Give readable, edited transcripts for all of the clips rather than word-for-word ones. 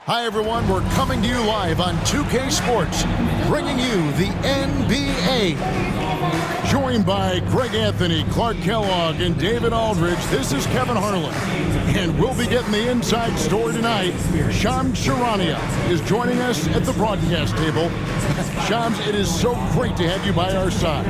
Hi, everyone. We're coming to you live on 2K Sports, bringing you the NBA. Joined by Greg Anthony, Clark Kellogg, and David Aldridge, this is Kevin Harlan. And we'll be getting the inside story tonight. Shams Charania is joining us at the broadcast table. Shams, it is so great to have you by our side.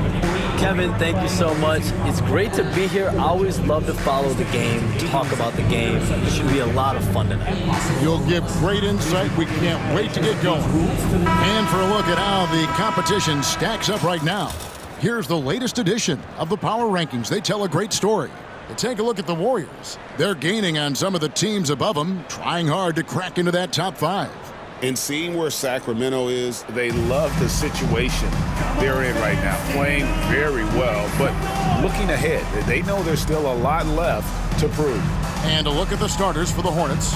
Kevin, thank you so much. It's great to be here. I always love to follow the game, talk about the game. It should be a lot of fun tonight. You'll give great insight. We can't wait to get going. And for a look at how the competition stacks up right now, here's the latest edition of the Power Rankings. They tell a great story. Take a look at the Warriors. They're gaining on some of the teams above them, trying hard to crack into that top five. And seeing where Sacramento is, they love the situation they're in right now, playing very well, but looking ahead, they know there's still a lot left to prove. And a look at the starters for the Hornets.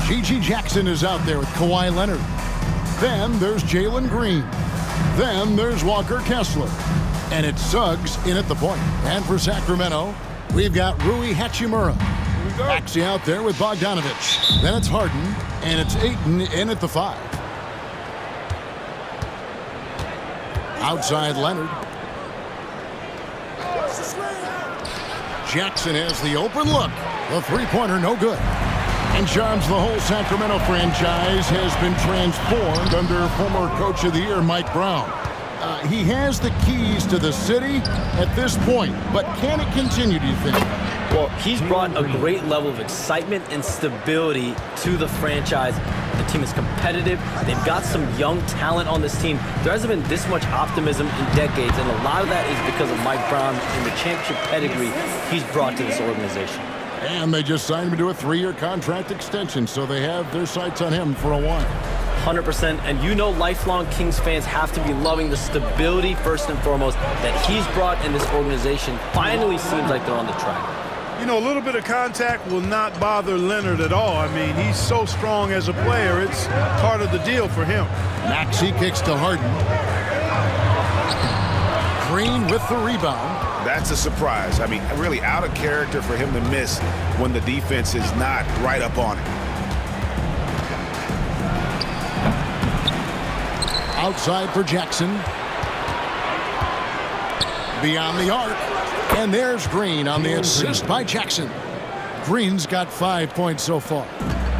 G.G. Jackson is out there with Kawhi Leonard. Then there's Jalen Green. Then there's Walker Kessler. And it's Suggs in at the point. And for Sacramento, we've got Rui Hachimura. Maxey out there with Bogdanovich. Then it's Harden, and it's Ayton in at the 5. Outside Leonard. Jackson has the open look. The three-pointer no good. And Shams, the whole Sacramento franchise has been transformed under former Coach of the Year Mike Brown. He has the keys to the city at this point, but can it continue, do you think? Well, he's brought a great level of excitement and stability to the franchise. The team is competitive. They've got some young talent on this team. There hasn't been this much optimism in decades, and a lot of that is because of Mike Brown and the championship pedigree he's brought to this organization. And they just signed him to a 3-year contract extension, so they have their sights on him for a while. 100%, and you know lifelong Kings fans have to be loving the stability first and foremost that he's brought in this organization. Finally seems like they're on the track. You know, a little bit of contact will not bother Leonard at all. I mean, he's so strong as a player. It's part of the deal for him. Maxey kicks to Harden. Green with the rebound. That's a surprise. I mean, really out of character for him to miss when the defense is not right up on him. Outside for Jackson. Beyond the arc. And there's Green on the assist by Jackson. Green's got 5 points so far.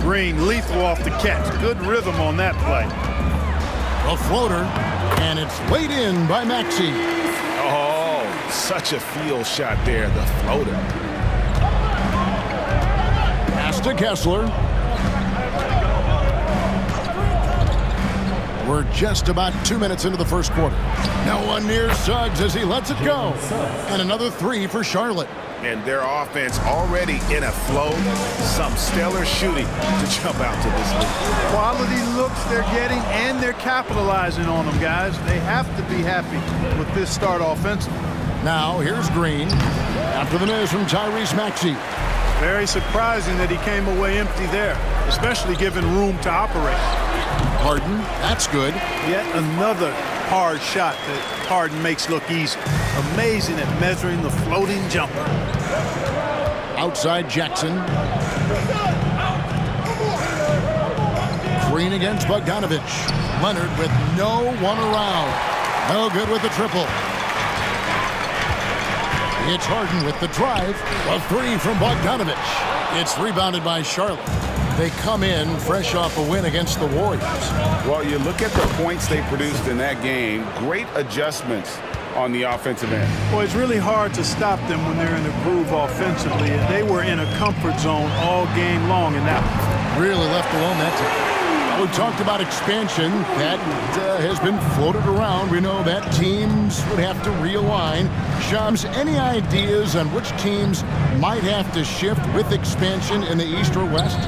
Green lethal off the catch. Good rhythm on that play. A floater, and it's laid in by Maxey. Oh, such a field shot there, the floater. Pass to Kessler. We're just about 2 minutes into the first quarter. No one near Suggs as he lets it go. And another 3 for Charlotte. And their offense already in a flow. Some stellar shooting to jump out to this lead. Quality looks they're getting, and they're capitalizing on them, guys. They have to be happy with this start offensively. Now, here's Green. After the miss from Tyrese Maxey. Very surprising that he came away empty there, especially given room to operate. Harden, that's good. Yet another hard shot that Harden makes look easy. Amazing at measuring the floating jumper. Outside Jackson. Green against Bogdanovich. Leonard with no one around. No good with the triple. It's Harden with the drive. A 3 from Bogdanovich. It's rebounded by Charlotte. They come in fresh off a win against the Warriors. Well, you look at the points they produced in that game. Great adjustments on the offensive end. Well, it's really hard to stop them when they're in a groove offensively, and they were in a comfort zone all game long in that one. Really left alone that time. We talked about expansion. That has been floated around. We know that teams would have to realign. Shams, any ideas on which teams might have to shift with expansion in the East or West?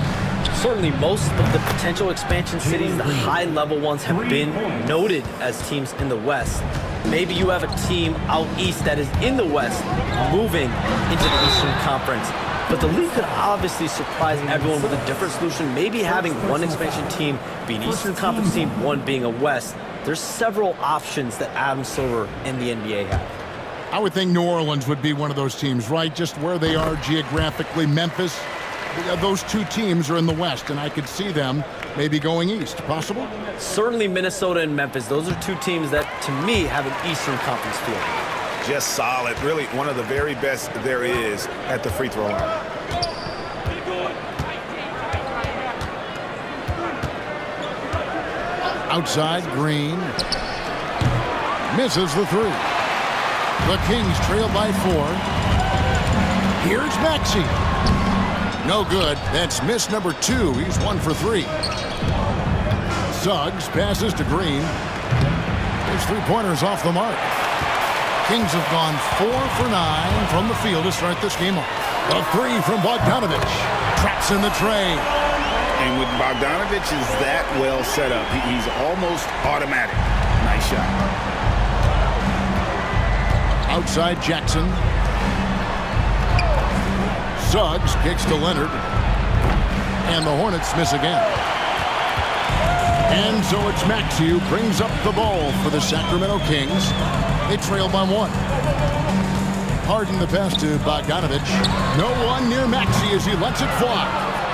Certainly most of the potential expansion cities, the high-level ones, have been noted as teams in the West. Maybe you have a team out east that is in the West moving into the Eastern Conference. But the league could obviously surprise everyone with a different solution. Maybe having one expansion team be an Eastern Conference team, one being a West. There's several options that Adam Silver and the NBA have. I would think New Orleans would be one of those teams, right? Just where they are geographically. Memphis, those two teams are in the West, and I could see them maybe going east. Possible? Certainly Minnesota and Memphis. Those are two teams that, to me, have an Eastern Conference feel. Just solid. Really one of the very best there is at the free throw line. Outside, Green. Misses the three. The Kings trail by 4. Here's Maxey. No good. That's miss number 2. He's 1 for 3. Suggs passes to Green. His three-pointers off the mark. Kings have gone 4 for 9 from the field to start this game off. A 3 from Bogdanovich. Traps in the tray. And with Bogdanovich is that well set up, he's almost automatic. Nice shot. Outside Jackson. Suggs kicks to Leonard. And the Hornets miss again. And so it's Maxey who brings up the ball for the Sacramento Kings. They trail by 1. Harden the pass to Bogdanovich. No one near Maxey as he lets it fly.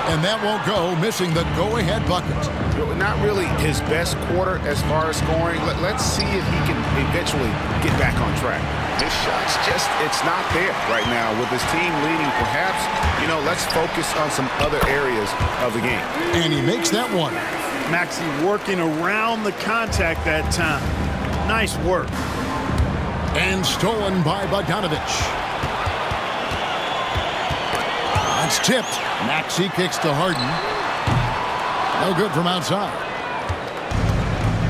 And that won't go, missing the go-ahead bucket. Not really his best quarter as far as scoring. Let's see if he can eventually get back on track. His shot's just, it's not there right now. With his team leading, perhaps, let's focus on some other areas of the game. And he makes that one. Maxey working around the contact that time. Nice work. And stolen by Bogdanovich. It's tipped. Maxey kicks to Harden. No good from outside.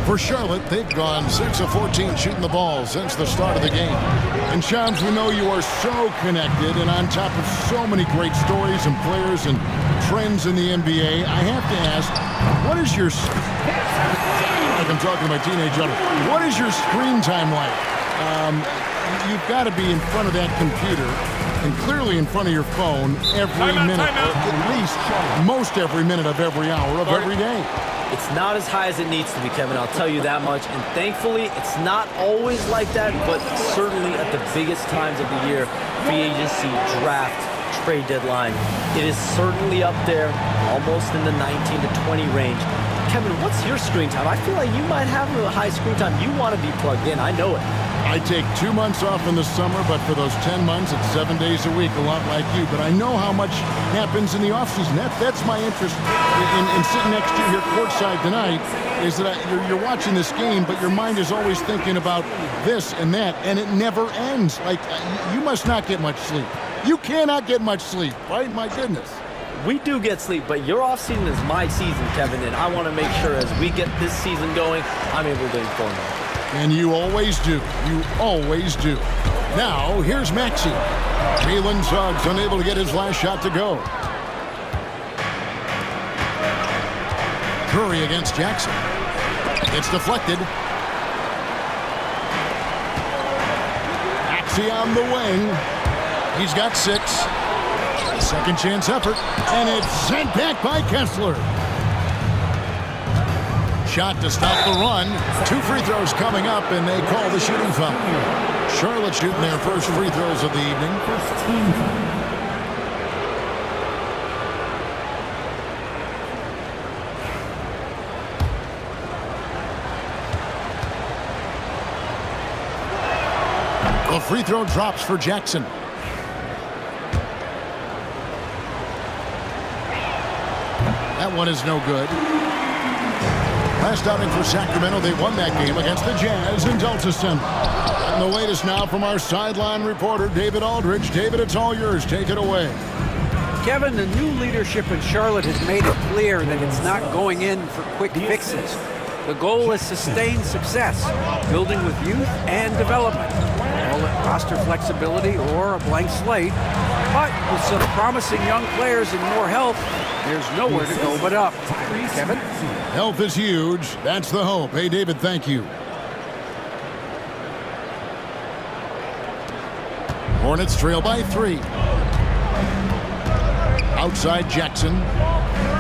For Charlotte, they've gone 6 of 14 shooting the ball since the start of the game. And Shams, we know you are so connected and on top of so many great stories and players and trends in the NBA. I have to ask, what is your, like I'm talking to my teenage daughter, what is your screen time like? You've got to be in front of that computer and clearly in front of your phone every minute, or at least most every minute of every hour of every day. It's not as high as it needs to be, Kevin. I'll tell you that much. And thankfully, it's not always like that, but certainly at the biggest times of the year, free agency, draft, trade deadline, it is certainly up there, almost in the 19 to 20 range. Kevin, what's your screen time? I feel like you might have a high screen time. You want to be plugged in. I know it. I take 2 months off in the summer, but for those 10 months, it's 7 days a week, a lot like you. But I know how much happens in the offseason. That's my interest in sitting next to you here courtside tonight, is that you're watching this game, but your mind is always thinking about this and that, and it never ends. Like, you must not get much sleep. You cannot get much sleep, right? My goodness. We do get sleep, but your offseason is my season, Kevin, and I want to make sure as we get this season going, I'm able to inform you. And you always do. You always do. Now, here's Maxey. Jalen Suggs unable to get his last shot to go. Curry against Jackson. It's deflected. Maxey on the wing. He's got 6. Second chance effort. And it's sent back by Kessler. Shot to stop the run. 2 free throws coming up, and they call the shooting foul. Charlotte shooting their first free throws of the evening. The free throw drops for Jackson. That one is no good. Last outing for Sacramento, they won that game against the Jazz in Delta Center. And the latest now from our sideline reporter, David Aldridge. David, it's all yours. Take it away. Kevin, the new leadership in Charlotte has made it clear that it's not going in for quick fixes. The goal is sustained success, building with youth and development. Call it roster flexibility or a blank slate. But with some promising young players and more health, there's nowhere to go but up. Kevin? Health is huge. That's the hope. Hey, David, thank you. Hornets trail by 3. Outside Jackson.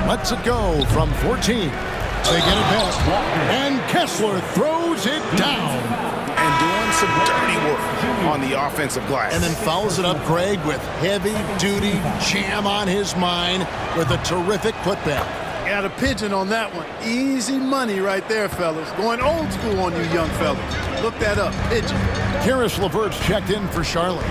Lets it go from 14. They get it back. And Kessler throws it down. And doing some dirty work on the offensive glass. And then follows it up, Greg, with heavy-duty jam on his mind with a terrific putback. Got a pigeon on that one. Easy money right there, fellas. Going old school on you young fellas. Look that up, pigeon. Karis LeVert's checked in for Charlotte.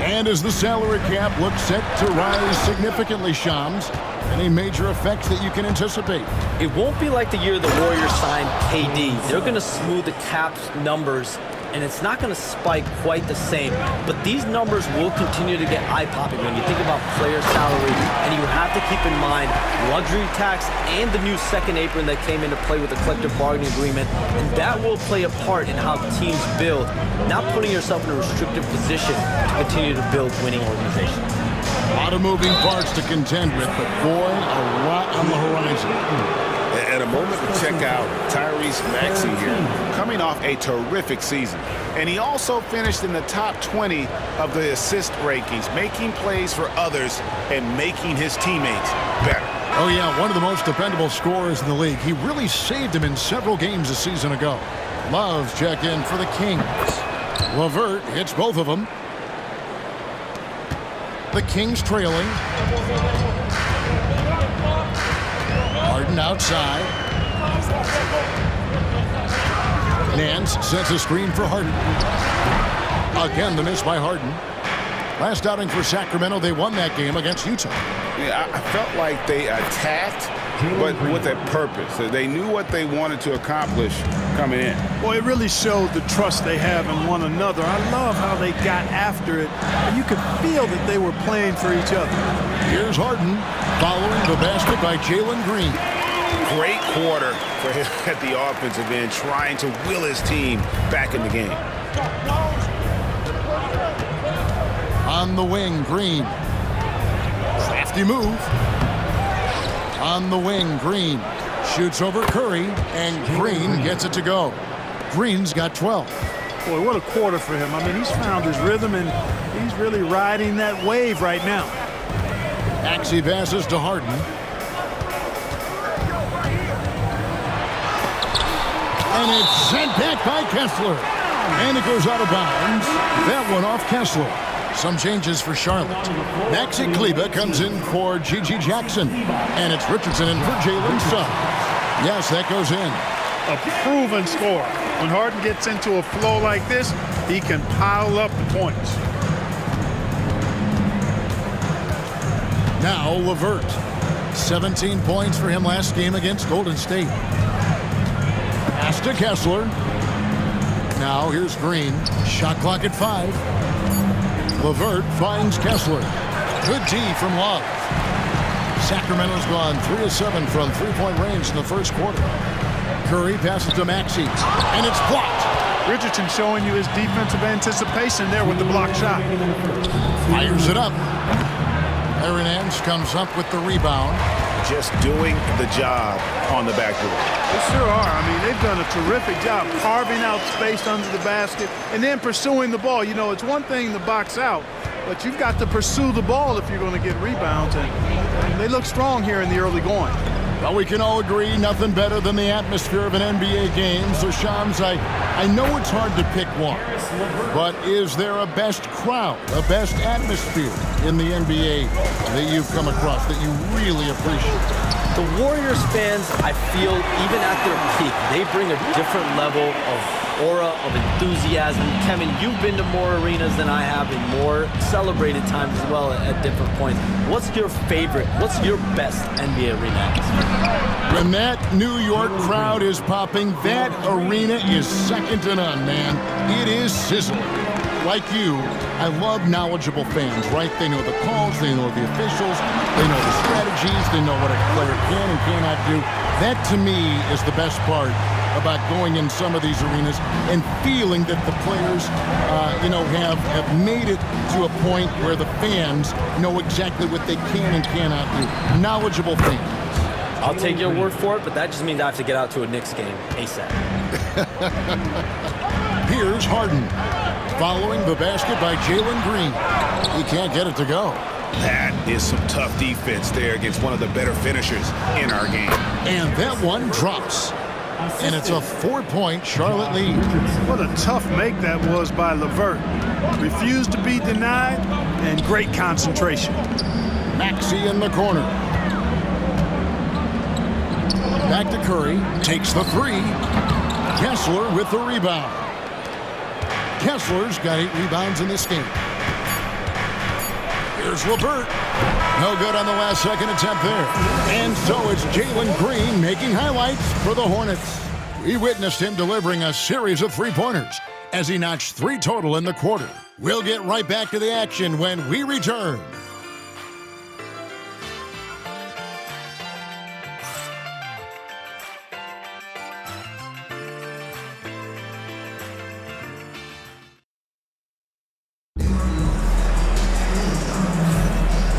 And as the salary cap looks set to rise significantly, Shams, any major effects that you can anticipate? It won't be like the year the Warriors signed KD. They're going to smooth the cap's numbers, and it's not going to spike quite the same. But these numbers will continue to get eye-popping when you think about player salary, and you have to keep in mind luxury tax and the new second apron that came into play with the collective bargaining agreement, and that will play a part in how teams build, not putting yourself in a restrictive position to continue to build winning organizations. A lot of moving parts to contend with, but boy, a lot on the horizon. At a moment to check out Tyrese Maxey here, coming off a terrific season. And he also finished in the top 20 of the assist rankings, making plays for others and making his teammates better. Oh, yeah, one of the most dependable scorers in the league. He really saved him in several games a season ago. Love's check in for the Kings. LeVert hits both of them. The Kings trailing. Harden outside. Nance sets a screen for Harden. Again, the miss by Harden. Last outing for Sacramento, they won that game against Utah. Yeah, I felt like they attacked, but with a purpose. They knew what they wanted to accomplish coming in. Boy, it really showed the trust they have in one another. I love how they got after it, and you could feel that they were playing for each other. Here's Harden following the basket by Jalen Green. Great quarter for him at the offensive end, trying to will his team back in the game. On the wing, Green. Crafty move. On the wing, Green. Shoots over Curry, and Green gets it to go. Green's got 12. Boy, what a quarter for him. I mean, he's found his rhythm, and he's really riding that wave right now. Maxey passes to Harden. And it's sent back by Kessler. And it goes out of bounds. That one off Kessler. Some changes for Charlotte. Maxi Kleber comes in for G.G. Jackson. And it's Richardson in for Jalen Suggs. Yes, that goes in. A proven scorer. When Harden gets into a flow like this, he can pile up the points. Now LeVert. 17 points for him last game against Golden State. Pass to Kessler. Now here's Green. Shot clock at 5. LeVert finds Kessler. Good D from Love. Sacramento's gone 3 of 7 from three-point range in the first quarter. Curry passes to Maxey, and it's blocked. Richardson showing you his defensive anticipation there with the block shot. Fires it up. Aaron Nance comes up with the rebound. Just doing the job on the backboard. They sure are. I mean, they've done a terrific job carving out space under the basket and then pursuing the ball. You know, it's one thing to box out, but you've got to pursue the ball if you're going to get rebounds. And they look strong here in the early going. Well, we can all agree nothing better than the atmosphere of an NBA game. So, Shams, I know it's hard to pick one, but is there a best crowd, a best atmosphere in the NBA that you've come across that you really appreciate? The Warriors fans, I feel, even at their peak, they bring a different level of aura, of enthusiasm. Kevin, you've been to more arenas than I have in more celebrated times as well at different points. What's your favorite, what's your best NBA arena atmosphere? When that New York crowd is popping, that arena is second to none, man. It is sizzling. Like you, I love knowledgeable fans, right? They know the calls, they know the officials, they know the strategies, they know what a player can and cannot do. That, to me, is the best part about going in some of these arenas and feeling that the players, have made it to a point where the fans know exactly what they can and cannot do. Knowledgeable fans. I'll take your word for it, but that just means I have to get out to a Knicks game ASAP. Here's Harden. Following the basket by Jalen Green. He can't get it to go. That is some tough defense there against one of the better finishers in our game. And that one drops. And it's a 4-point Charlotte lead. What a tough make that was by LeVert. Refused to be denied, and great concentration. Maxey in the corner. Back to Curry. Takes the three. Kessler with the rebound. Kessler's got 8 rebounds in this game. Here's LeVert. No good on the last second attempt there. And so it's Jalen Green making highlights for the Hornets. We witnessed him delivering a series of three-pointers as he notched 3 total in the quarter. We'll get right back to the action when we return.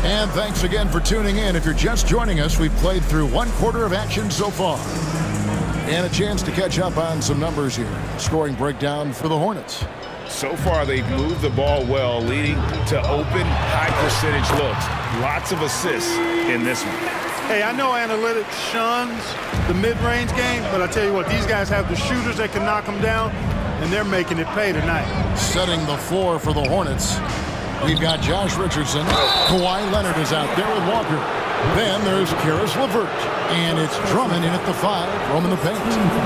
And thanks again for tuning in. If you're just joining us, we've played through 1 quarter of action so far. And a chance to catch up on some numbers here. Scoring breakdown for the Hornets. So far, they've moved the ball well, leading to open, high-percentage looks. Lots of assists in this one. Hey, I know analytics shuns the mid-range game, but I tell you what, these guys have the shooters that can knock them down, and they're making it pay tonight. Setting the floor for the Hornets. We've got Josh Richardson. Kawhi Leonard is out there with Walker. Then there's Karis LeVert. And it's Drummond in at the 5, roaming the paint.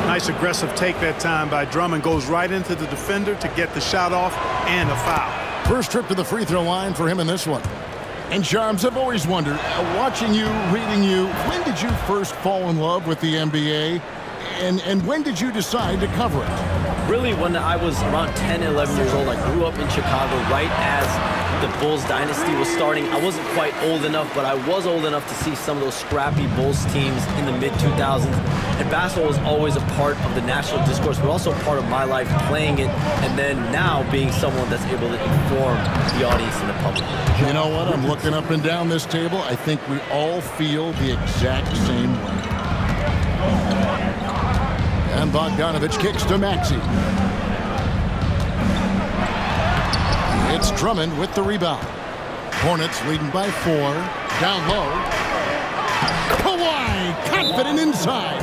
Nice aggressive take that time by Drummond. Goes right into the defender to get the shot off and a foul. First trip to the free throw line for him in this one. And Charms, I've always wondered, watching you, reading you, when did you first fall in love with the NBA? And when did you decide to cover it? Really, when I was around 10, 11 years old, I grew up in Chicago right as the Bulls dynasty was starting. I wasn't quite old enough, but I was old enough to see some of those scrappy Bulls teams in the mid-2000s. And basketball was always a part of the national discourse, but also part of my life playing it, and then now being someone that's able to inform the audience and the public. You know what? I'm looking up and down this table. I think we all feel the exact same way. And Bogdanovich kicks to Maxey. It's Drummond with the rebound. Hornets leading by 4. Down low. Kawhi confident inside.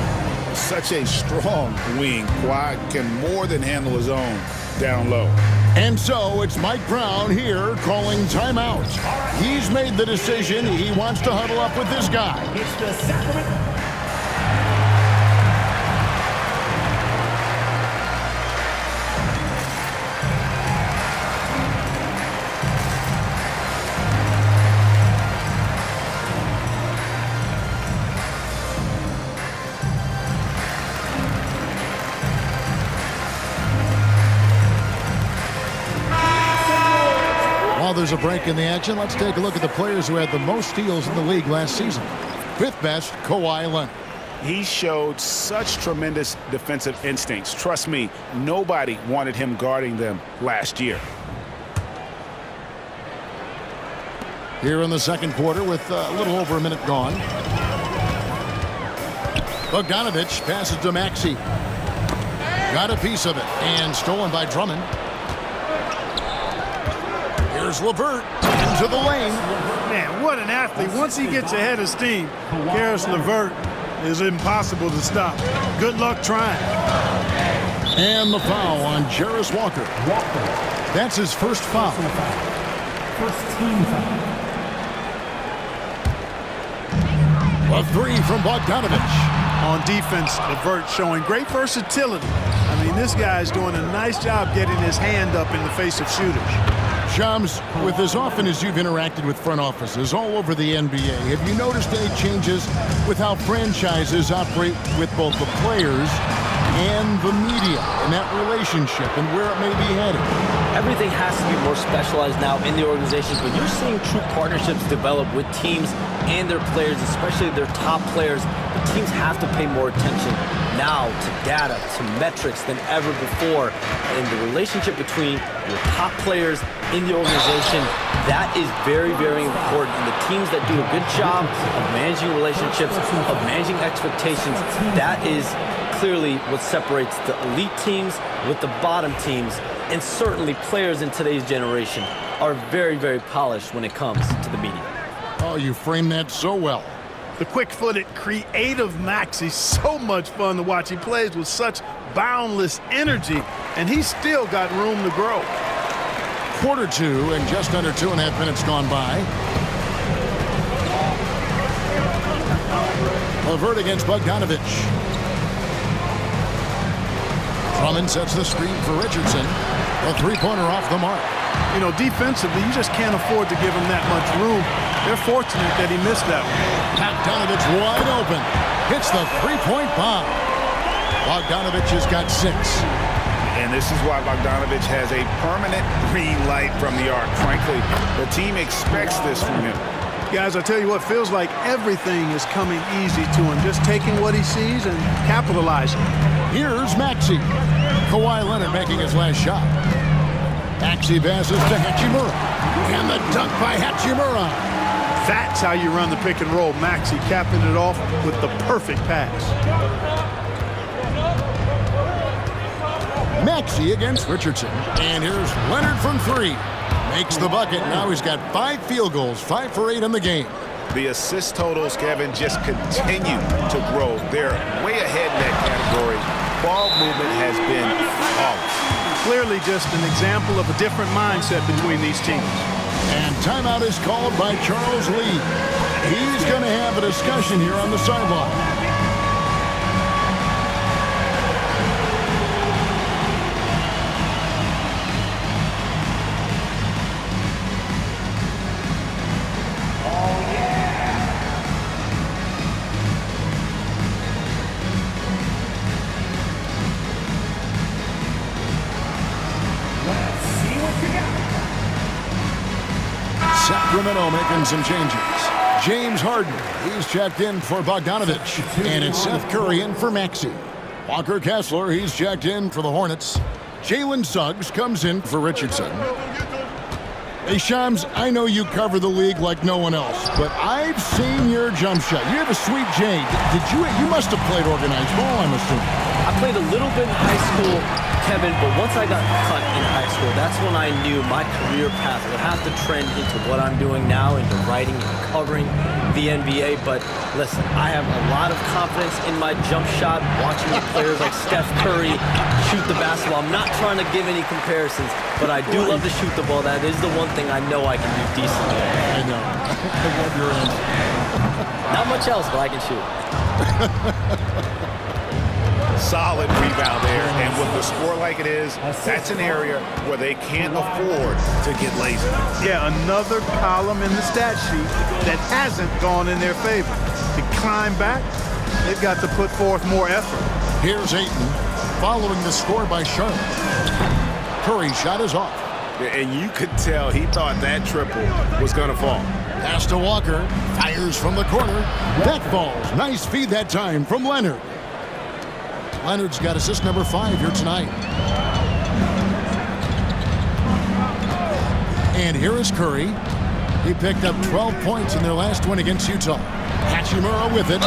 Such a strong wing. Kawhi can more than handle his own down low. And so it's Mike Brown here calling timeout. He's made the decision. He wants to huddle up with this guy. It's the Sacramento. While there's a break in the action, let's take a look at the players who had the most steals in the league last season. 5th best, Kawhi Leonard. He showed such tremendous defensive instincts. Trust me, nobody wanted him guarding them last year. Here in the second quarter with a little over a minute gone. Bogdanovich passes to Maxey. Got a piece of it and stolen by Drummond. Here's LeVert into the lane. Man, what an athlete. Once he gets ahead of steam, Karis LeVert is impossible to stop. Good luck trying. And the foul on Jarris Walker. That's his first foul. First team foul. A 3 from Bogdanovich. On defense, LeVert showing great versatility. I mean, this guy's doing a nice job getting his hand up in the face of shooters. Shams, with as often as you've interacted with front offices all over the NBA, have you noticed any changes with how franchises operate with both the players and the media and that relationship and where it may be headed? Everything has to be more specialized now in the organizations, but you're seeing true partnerships develop with teams and their players, especially their top players. The teams have to pay more attention now to data, to metrics than ever before. And the relationship between your top players in the organization, that is very, very important. And the teams that do a good job of managing relationships, of managing expectations, that is clearly what separates the elite teams with the bottom teams. And certainly players in today's generation are very, very polished when it comes to the media. Oh, you framed that so well. The quick-footed, creative Max. He's so much fun to watch. He plays with such boundless energy, and he's still got room to grow. Quarter two and just under 2.5 minutes gone by. Levert against Bogdanovich. Drummond sets the screen for Richardson. A three-pointer off the mark. You know, defensively, you just can't afford to give him that much room. They're fortunate that he missed that one. Bogdanovich wide open. Hits the three-point bomb. Bogdanovich has got 6. And this is why Bogdanovich has a permanent green light from the arc. Frankly, the team expects this from him. Guys, I tell you what, feels like everything is coming easy to him. Just taking what he sees and capitalizing. Here's Maxey. Kawhi Leonard making his last shot. Maxey passes to Hachimura. And the dunk by Hachimura. That's how you run the pick and roll. Maxey capping it off with the perfect pass. Maxey against Richardson. And here's Leonard from 3. Makes the bucket. Now he's got 5 field goals, 5 for 8 in the game. The assist totals, Kevin, just continue to grow. They're way ahead in that category. Ball movement has been flawless. Clearly just an example of a different mindset between these teams. And timeout is called by Charles Lee. He's going to have a discussion here on the sideline. Sacramento making some changes. James Harden, he's checked in for Bogdanovich. And it's Seth Curry in for Maxey. Walker Kessler, he's checked in for the Hornets. Jalen Suggs comes in for Richardson. Hey, Shams, I know you cover the league like no one else, but I've seen your jump shot. You have a sweet J. You must have played organized ball, I'm assuming. I played a little bit in high school, Kevin, but once I got cut in high school, that's when I knew my career path would have to trend into what I'm doing now, into writing and covering the NBA. But listen, I have a lot of confidence in my jump shot, watching the players like Steph Curry shoot the basketball. I'm not trying to give any comparisons, but I do love to shoot the ball. That is the one thing I know I can do decently. I know. I love your answer. Not much else, but I can shoot. Solid rebound there, and with the score like it is, that's an area where they can't afford to get lazy. Yeah, another column in the stat sheet that hasn't gone in their favor. To climb back, they've got to put forth more effort. Here's Ayton, following the score by Charlotte. Curry's shot is off. And you could tell he thought that triple was going to fall. Pass to Walker, fires from the corner. That falls. Nice feed that time from Leonard. Leonard's got assist number 5 here tonight. And here is Curry. He picked up 12 points in their last win against Utah. Hachimura with it.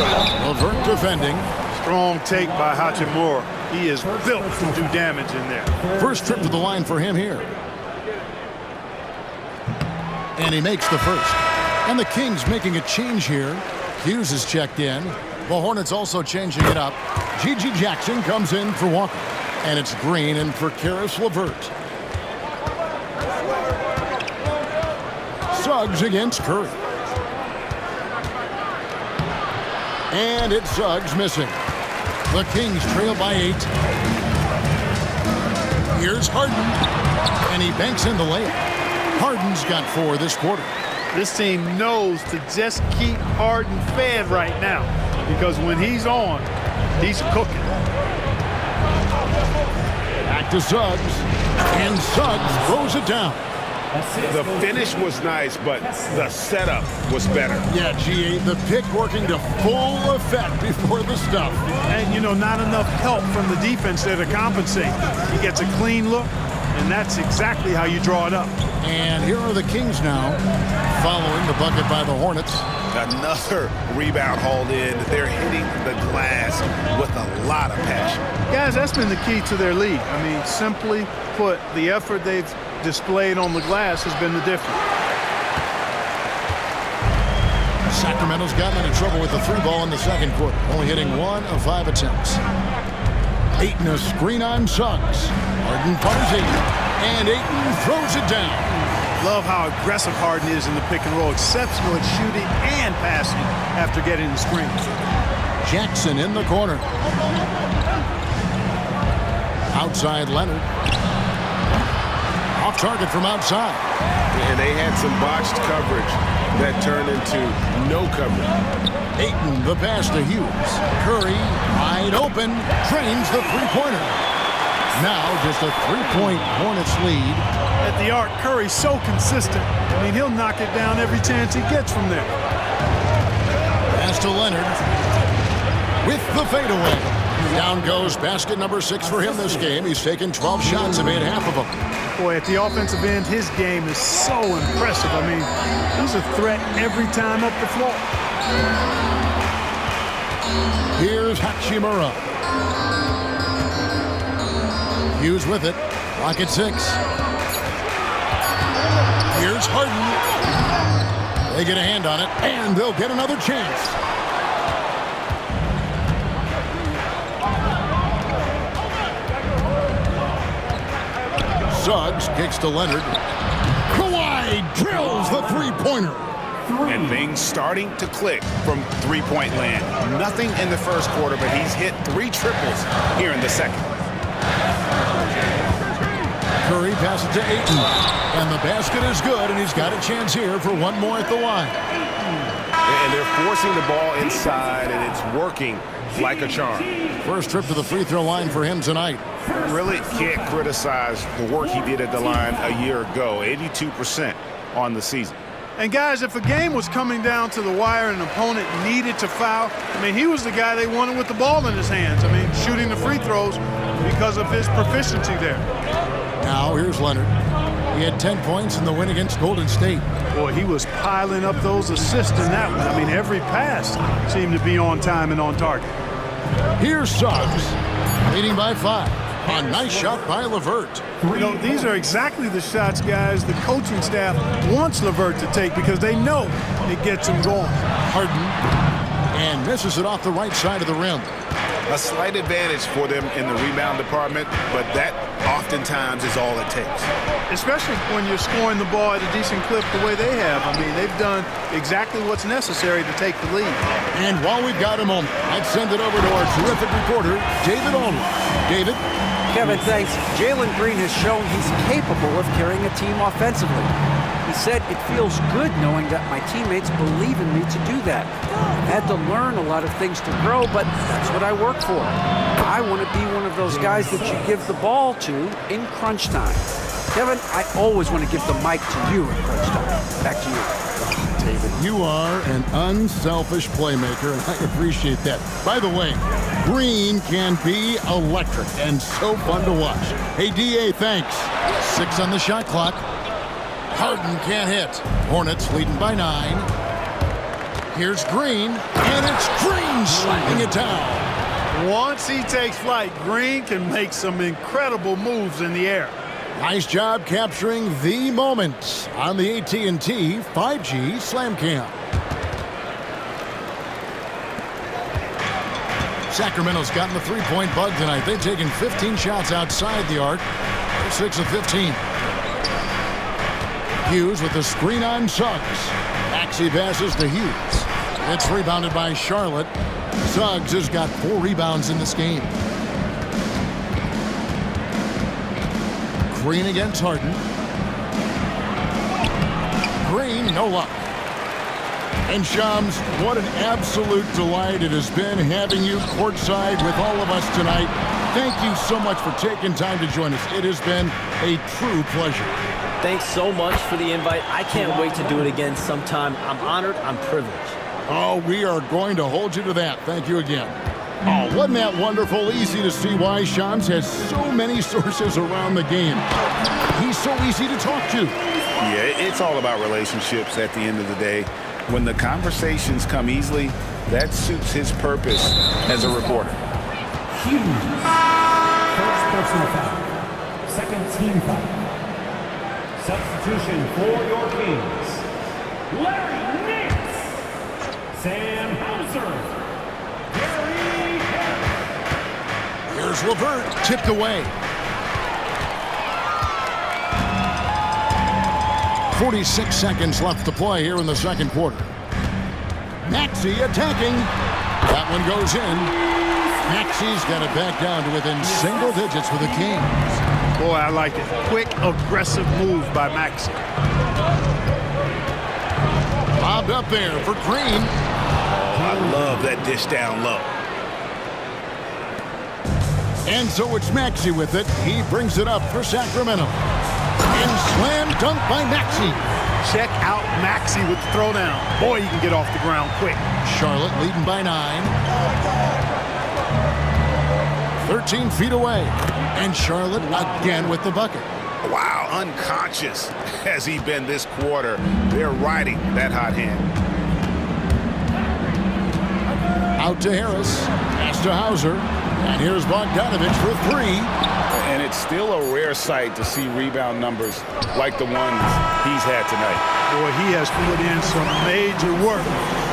Levert defending. Strong take by Hachimura. He is built to do damage in there. First trip to the line for him here. And he makes the first. And the Kings making a change here. Hughes is checked in. The Hornets also changing it up. Gigi Jackson comes in for Walker. And it's Green in for Karis LeVert. Suggs against Curry. And it's Suggs missing. The Kings trail by 8. Here's Harden. And he banks in the layup. Harden's got 4 this quarter. This team knows to just keep Harden fed right now, because when he's on, he's cooking. Back to Suggs. And Suggs throws it down. The finish was nice, but the setup was better. Yeah, GA, the pick working to full effect before the stuff. And, you know, not enough help from the defense there to compensate. He gets a clean look, and that's exactly how you draw it up. And here are the Kings now, following the bucket by the Hornets. Another rebound hauled in. They're hitting the glass with a lot of passion. Guys, that's been the key to their lead. I mean, simply put, the effort they've displayed on the glass has been the difference. Sacramento's gotten into trouble with the 3 ball in the second quarter, only hitting 1 of 5 attempts. Ayton a screen on Suggs. Harden fires it, and Ayton throws it down. Love how aggressive Harden is in the pick and roll. Exceptional at shooting and passing after getting the screen. Jackson in the corner. Outside Leonard. Off target from outside. And they had some botched coverage that turned into no coverage. Ayton the pass to Hughes. Curry wide open. Drains the three-pointer. Now just a 3-point Hornets lead. At the arc, Curry's so consistent. I mean, he'll knock it down every chance he gets from there. Pass to Leonard. With the fadeaway. Down goes basket number 6 for him this game. He's taken 12 shots and made half of them. Boy, at the offensive end, his game is so impressive. I mean, he's a threat every time up the floor. Here's Hachimura. Hughes with it. Rocket 6. Here's Harden. They get a hand on it, and they'll get another chance. Suggs kicks to Leonard. Kawhi drills the three-pointer. And things starting to click from three-point land. Nothing in the first quarter, but he's hit 3 triples here in the second. Curry passes to Ayton. And the basket is good, and he's got a chance here for one more at the line. And they're forcing the ball inside, and it's working like a charm. First trip to the free throw line for him tonight. Really can't criticize the work he did at the line a year ago. 82% on the season. And guys, if a game was coming down to the wire and an opponent needed to foul, I mean, he was the guy they wanted with the ball in his hands. I mean, shooting the free throws because of his proficiency there. Now here's Leonard. He had 10 points in the win against Golden State. Boy, he was piling up those assists in that one. I mean, every pass seemed to be on time and on target. Here's Suggs, leading by 5. A nice shot by LeVert. You know, these are exactly the shots, guys, the coaching staff wants LeVert to take because they know it gets him going. Harden, and misses it off the right side of the rim. A slight advantage for them in the rebound department, but that oftentimes is all it takes. Especially when you're scoring the ball at a decent clip the way they have. I mean, they've done exactly what's necessary to take the lead. And while we've got a moment, I'd send it over to our terrific reporter, David Aldridge. David? Kevin, thanks. Jalen Green has shown he's capable of carrying a team offensively. He said it feels good knowing that my teammates believe in me to do that. I had to learn a lot of things to grow, but that's what I work for. I want to be one of those guys that you give the ball to in crunch time. Kevin, I always want to give the mic to you in crunch time. Back to you. David, you are an unselfish playmaker, and I appreciate that. By the way, Green can be electric and so fun to watch. Hey, D.A., thanks. 6 on the shot clock. Harden can't hit. Hornets leading by 9. Here's Green, and it's Green slapping it down. Once he takes flight, Green can make some incredible moves in the air. Nice job capturing the moments on the AT&T 5G Slam Cam. Sacramento's gotten the three-point bug tonight. They've taken 15 shots outside the arc. 6 of 15. Hughes with the screen on Suggs. Maxey passes to Hughes. It's rebounded by Charlotte. Suggs has got 4 rebounds in this game. Green against Harden. Green, no luck. And Shams, what an absolute delight it has been having you courtside with all of us tonight. Thank you so much for taking time to join us. It has been a true pleasure. Thanks so much for the invite. I can't wait to do it again sometime. I'm honored. I'm privileged. Oh, we are going to hold you to that. Thank you again. Oh, wasn't that wonderful? Easy to see why Shams has so many sources around the game. He's so easy to talk to. Yeah, it's all about relationships at the end of the day. When the conversations come easily, that suits his purpose as a reporter. Hughes. First personal foul. Second team foul. Substitution for your Kings. Larry Nance. Sam Hauser. Here's Levert, tipped away. 46 seconds left to play here in the second quarter. Maxey attacking. That one goes in. Maxey's got it back down to within single digits for the Kings. Boy, I like it. Quick, aggressive move by Maxey. Bobbed up there for Green. I love that dish down low. And so it's Maxey with it. He brings it up for Sacramento. And slam dunk by Maxey. Check out Maxey with the throwdown. Boy, he can get off the ground quick. Charlotte leading by 9. 13 feet away. And Charlotte again with the bucket. Wow, unconscious has he been this quarter. They're riding that hot hand. Out to Harris. Pass to Hauser. And here's Bogdanovich for 3. And it's still a rare sight to see rebound numbers like the ones he's had tonight. Boy, he has put in some major work.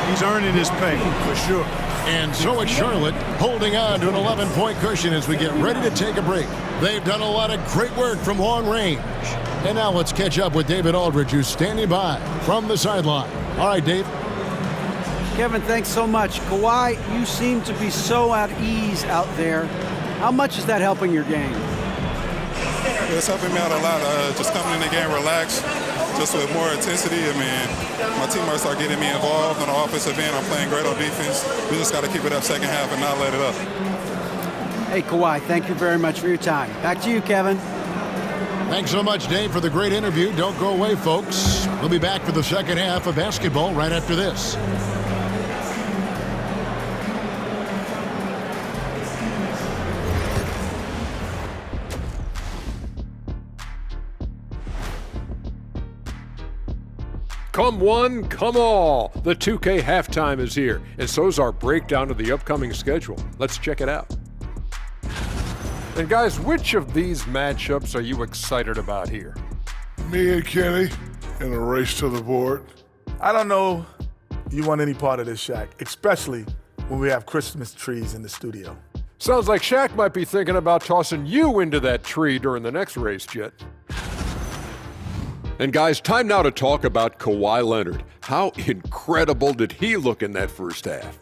He's earning his pay, for sure. And so it's Charlotte holding on to an 11-point cushion as we get ready to take a break. They've done a lot of great work from long range. And now let's catch up with David Aldridge, who's standing by from the sideline. All right, Dave. Kevin, thanks so much. Kawhi, you seem to be so at ease out there. How much is that helping your game? It's helping me out a lot. Just coming in the game relaxed, just with more intensity. I mean, my teammates are getting me involved on the offensive end. I'm playing great on defense. We just got to keep it up second half and not let it up. Hey, Kawhi, thank you very much for your time. Back to you, Kevin. Thanks so much, Dave, for the great interview. Don't go away, folks. We'll be back for the second half of basketball right after this. Come one, come all. The 2K halftime is here, and so's our breakdown of the upcoming schedule. Let's check it out. And guys, which of these matchups are you excited about here? Me and Kenny in a race to the board. I don't know you want any part of this, Shaq, especially when we have Christmas trees in the studio. Sounds like Shaq might be thinking about tossing you into that tree during the next race, Jet. And guys, time now to talk about Kawhi Leonard. How incredible did he look in that first half?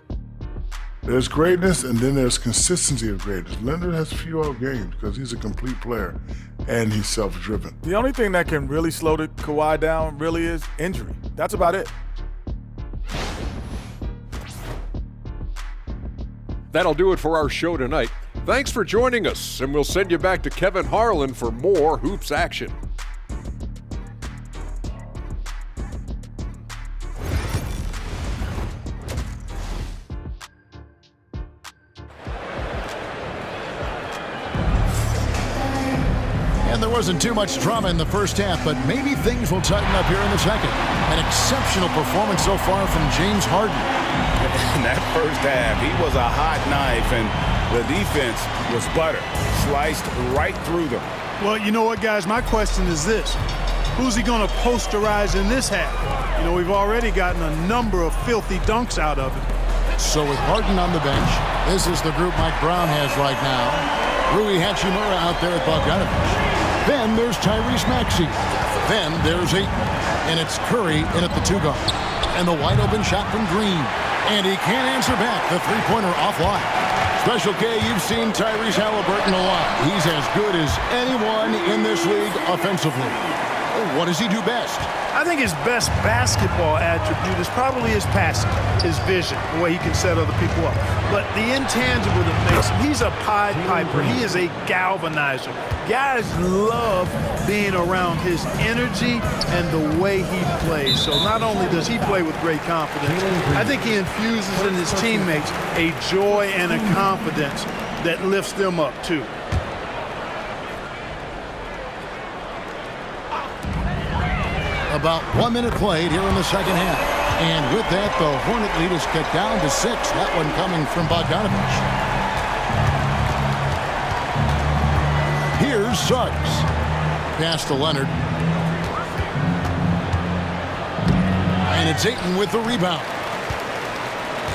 There's greatness and then there's consistency of greatness. Leonard has few out games because he's a complete player and he's self-driven. The only thing that can really slow the Kawhi down really is injury. That's about it. That'll do it for our show tonight. Thanks for joining us, and we'll send you back to Kevin Harlan for more hoops action. And there wasn't too much drama in the first half, but maybe things will tighten up here in the second. An exceptional performance so far from James Harden. In that first half, he was a hot knife, and the defense was butter, sliced right through them. Well, you know what, guys? My question is this. Who's he going to posterize in this half? You know, we've already gotten a number of filthy dunks out of him. So with Harden on the bench, this is the group Mike Brown has right now. Rui Hachimura out there at Bogdanovich. Then there's Tyrese Maxey. Then there's Ayton. And it's Curry in at the 2-guard. And the wide-open shot from Green. And he can't answer back. The three-pointer offline. Special K, you've seen Tyrese Halliburton a lot. He's as good as anyone in this league offensively. What does he do best? I think his best basketball attribute is probably his passing, his vision, the way he can set other people up. But the intangible that makes him, he's a Pied Piper. He is a galvanizer. Guys love being around his energy and the way he plays. So not only does he play with great confidence, I think he infuses in his teammates a joy and a confidence that lifts them up too. About 1 minute played here in the second half. And with that, the Hornet lead is kicked down to 6. That one coming from Bogdanovich. Here's Suggs. Pass to Leonard. And it's Ayton with the rebound.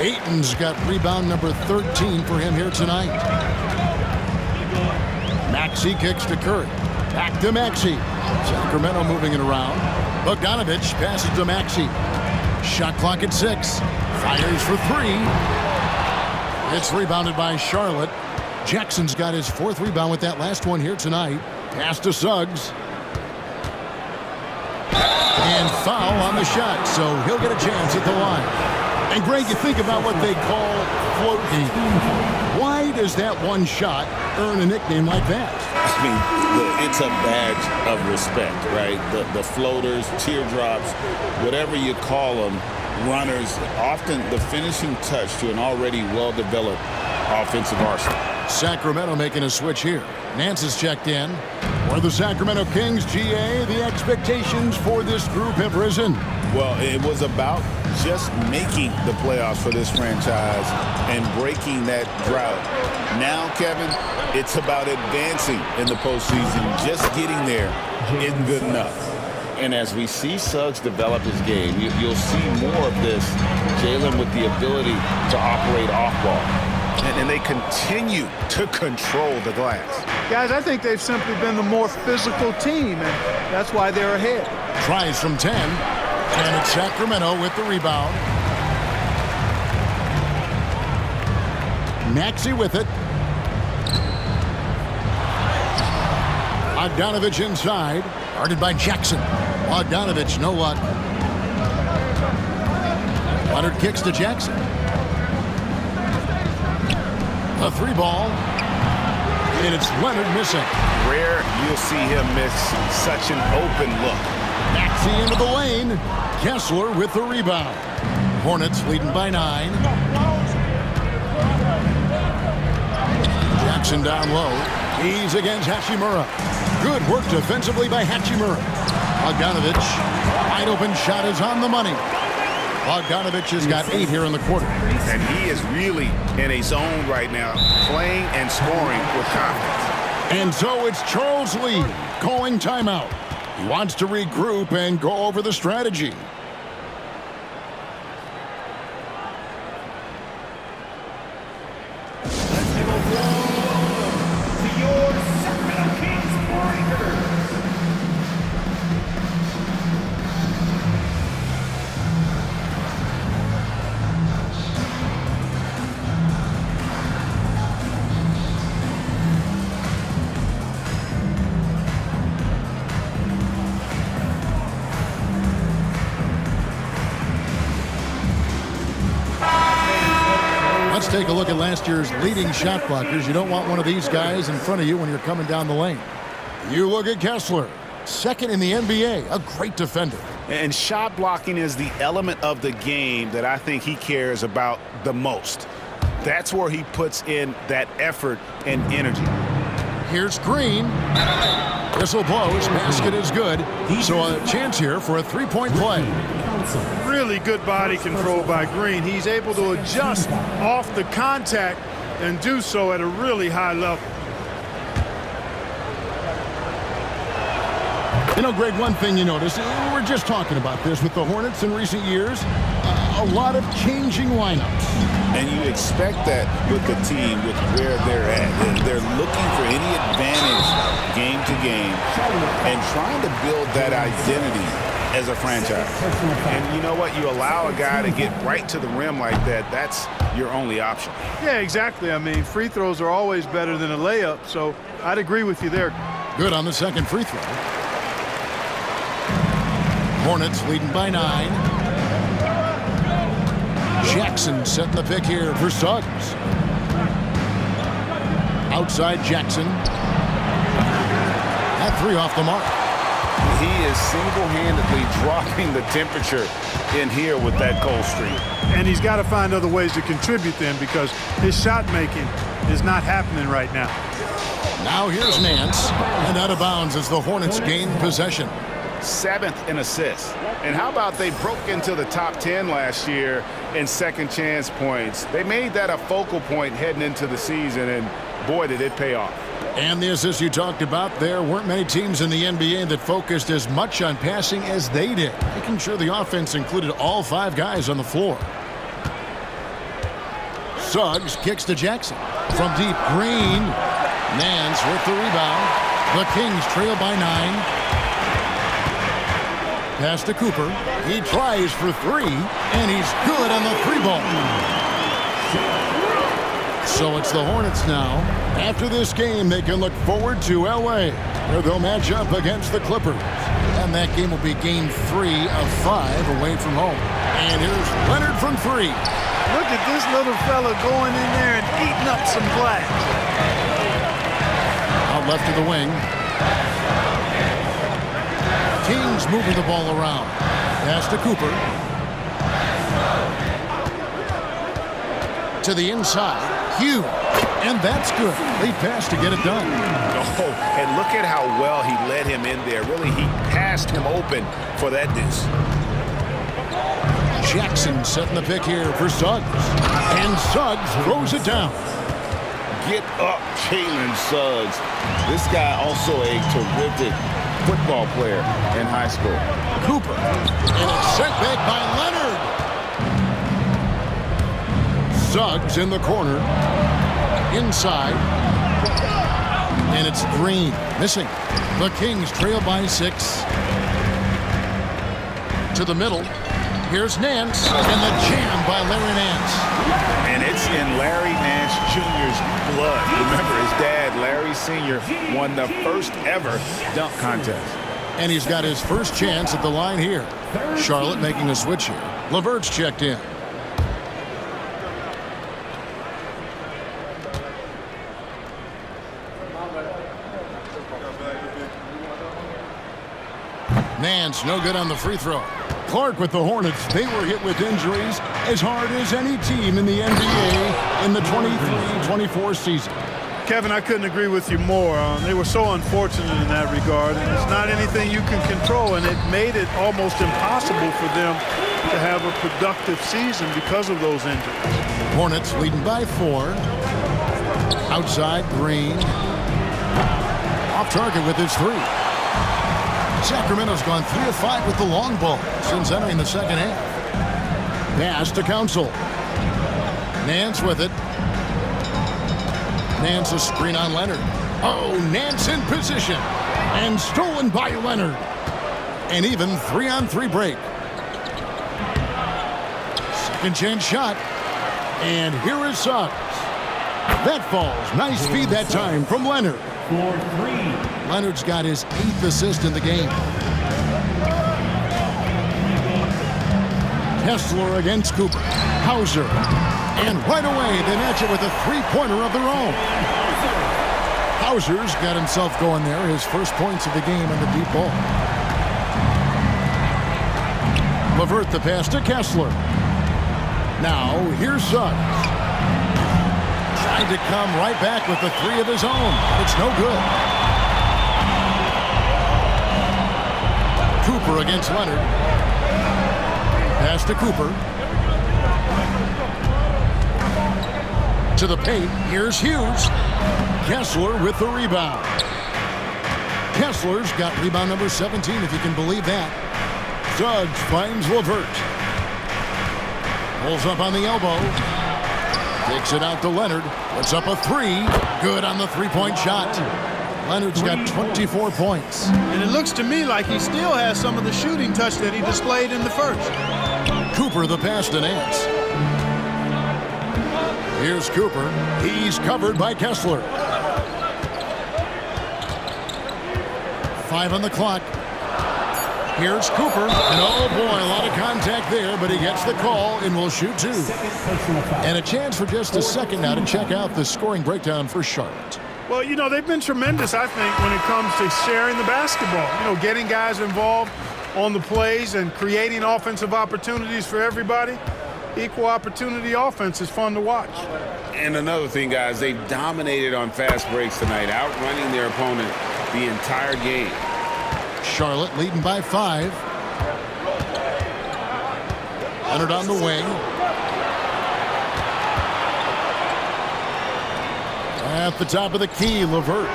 Ayton's got rebound number 13 for him here tonight. Maxey kicks to Curry. Back to Maxey. Sacramento moving it around. Bogdanovich passes to Maxey. Shot clock at 6. Fires for 3. It's rebounded by Charlotte. Jackson's got his 4th rebound with that last one here tonight. Pass to Suggs. And foul on the shot, so he'll get a chance at the line. And Greg, you think about what they call float deep. Why does that one shot earn a nickname like that? I mean, it's a badge of respect, right? The floaters, teardrops, whatever you call them, runners, often the finishing touch to an already well-developed offensive arsenal. Sacramento making a switch here. Nance is checked in. For the Sacramento Kings, GA, the expectations for this group have risen. Well, it was about just making the playoffs for this franchise and breaking that drought. Now, Kevin, it's about advancing in the postseason. Just getting there isn't good enough. And as we see Suggs develop his game, you'll see more of this. Jalen with the ability to operate off ball. And they continue to control the glass. Guys, I think they've simply been the more physical team, and that's why they're ahead. Tries from 10, and it's Sacramento with the rebound. Maxey with it. Bogdanovich inside, guarded by Jackson. Bogdanovich, no luck. Leonard kicks to Jackson. A 3-ball, and it's Leonard missing. Rare you'll see him miss such an open look. Maxey into the lane. Kessler with the rebound. Hornets leading by 9. Jackson down low. He's against Hachimura. Good work defensively by Hachimura. Bogdanovich, wide open shot is on the money. Bogdanovich has got 8 here in the quarter. And he is really in a zone right now, playing and scoring with confidence. And so it's Charles Lee calling timeout. He wants to regroup and go over the strategy. Let's take a look at last year's leading shot blockers. You don't want one of these guys in front of you when you're coming down the lane. You look at Kessler, 2nd in the NBA, a great defender. And shot blocking is the element of the game that I think he cares about the most. That's where he puts in that effort and energy. Here's Green. Whistle blows, basket is good. So a chance here for a 3-point play. Really good body control by Green. He's able to adjust off the contact and do so at a really high level. You know, Greg, one thing you notice, we're just talking about this with the Hornets in recent years, a lot of changing lineups. And you expect that with the team, with where they're at. They're looking for any advantage game to game and trying to build that identity as a franchise. And you know what? You allow a guy to get right to the rim like that, that's your only option. Yeah, exactly. I mean, free throws are always better than a layup, so I'd agree with you there. Good on the second free throw. Hornets leading by 9. Jackson setting the pick here for Suggs. Outside Jackson. That 3 off the mark. He is single-handedly dropping the temperature in here with that cold streak. And he's got to find other ways to contribute then, because his shot making is not happening right now. Now here's Nance, and out of bounds as the Hornets gain possession. 7th in assists. And how about they broke into the top 10 last year in second chance points? They made that a focal point heading into the season, and boy, did it pay off. And the assist you talked about, there weren't many teams in the NBA that focused as much on passing as they did, making sure the offense included all 5 guys on the floor. Suggs kicks to Jackson. From deep, Green. Nance with the rebound. The Kings trail by 9. Pass to Cooper. He tries for 3, and he's good on the 3-ball. So it's the Hornets now. After this game, they can look forward to L.A., where they'll match up against the Clippers. And that game will be game 3 of 5 away from home. And here's Leonard from 3. Look at this little fella going in there and eating up some glass. Out left of the wing. Kings moving the ball around. Pass to Cooper. To the inside. Hugh. And that's good. Lead pass to get it done. Oh, and look at how well he led him in there. Really, he passed him open for that dish. Jackson setting the pick here for Suggs. And Suggs throws it down. Get up, Jalen Suggs. This guy also a terrific football player in high school. Cooper. And it's sent back by Leonard. Suggs in the corner. Inside. And it's Green. Missing. The Kings trail by 6. To the middle. Here's Nance. And the jam by Larry Nance. And it's in Larry Nance Jr.'s blood. Remember, his dad, Larry Sr., won the first ever dunk contest. And he's got his first chance at the line here. Charlotte making a switch here. LeVert's checked in. Nance, no good on the free throw. Clark with the Hornets. They were hit with injuries as hard as any team in the NBA in the 23-24 season. Kevin, I couldn't agree with you more. They were so unfortunate in that regard. And it's not anything you can control, and it made it almost impossible for them to have a productive season because of those injuries. Hornets leading by 4. Outside, Green. Off target with his 3. Sacramento's gone 3 of 5 with the long ball since entering the second half. Pass to Council. Nance with it. Nance a screen on Leonard. Oh, Nance in position. And stolen by Leonard. And even 3-on-3 break. Second chance shot. And here is Suggs. That falls. Nice feed that time from Leonard. Leonard's got his 8th assist in the game. Kessler against Cooper. Hauser. And right away, they match it with a 3-pointer of their own. Hauser's got himself going there. His first points of the game on the deep ball. LeVert the pass to Kessler. Now, here's Suggs. Trying to come right back with the 3 of his own. It's no good. Cooper against Leonard. Pass to Cooper. To the paint. Here's Hughes. Kessler with the rebound. Kessler's got rebound number 17, if you can believe that. Suggs finds LeVert. Pulls up on the elbow. Takes it out to Leonard. Puts up a 3. Good on the 3-point shot. Leonard's got 24 points. And it looks to me like he still has some of the shooting touch that he displayed in the first. Cooper the pass to Nance. Here's Cooper. He's covered by Kessler. 5 on the clock. Here's Cooper. And oh boy, a lot of contact there, but he gets the call and will shoot 2. And a chance for just a second now to check out the scoring breakdown for Charlotte. Well, you know, they've been tremendous, I think, when it comes to sharing the basketball. You know, getting guys involved on the plays and creating offensive opportunities for everybody. Equal opportunity offense is fun to watch. And another thing, guys, they dominated on fast breaks tonight, outrunning their opponent the entire game. Charlotte leading by 5. Leonard on the wing. At the top of the key, LeVert.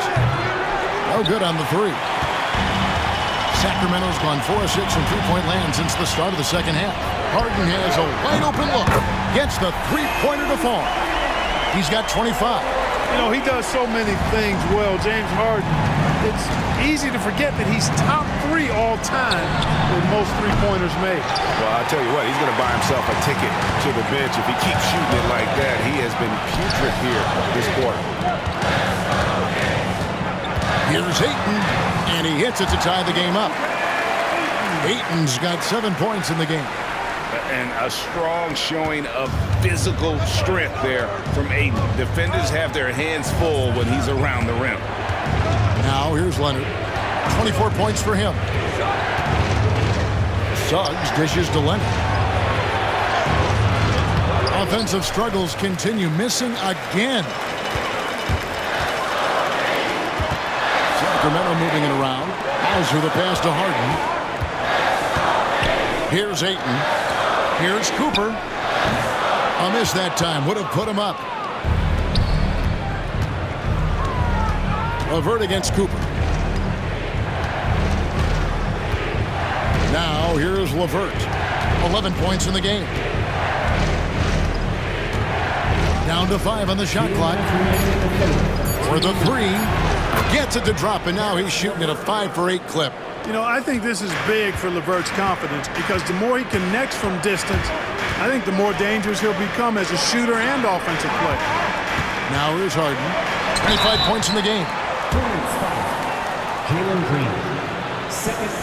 No good on the 3. Sacramento's gone 4 of 6 from 3-point land since the start of the second half. Harden has a wide open look. Gets the 3-pointer to fall. He's got 25. You know, he does so many things well, James Harden. It's easy to forget that he's top 3 all time with most three-pointers made. Well, I'll tell you what, he's going to buy himself a ticket to the bench. If he keeps shooting it like that, he has been putrid here this quarter. Here's Ayton, and he hits it to tie the game up. Ayton's got 7 points in the game. And a strong showing of physical strength there from Ayton. Defenders have their hands full when he's around the rim. Now here's Leonard. 24 points for him. Suggs dishes to Leonard. Offensive struggles continue, missing again. Sacramento moving it around. Hauser the pass to Harden. Here's Ayton. Here's Cooper. A miss that time. Would have put him up. LeVert against Cooper. Now here's LeVert. 11 points in the game. Down to 5 on the shot clock. For the 3. Gets it to drop, and now he's shooting at a 5 for 8 clip. You know, I think this is big for LeVert's confidence because the more he connects from distance, I think the more dangerous he'll become as a shooter and offensive player. Now here's Harden. 25 points in the game. Jalen Green.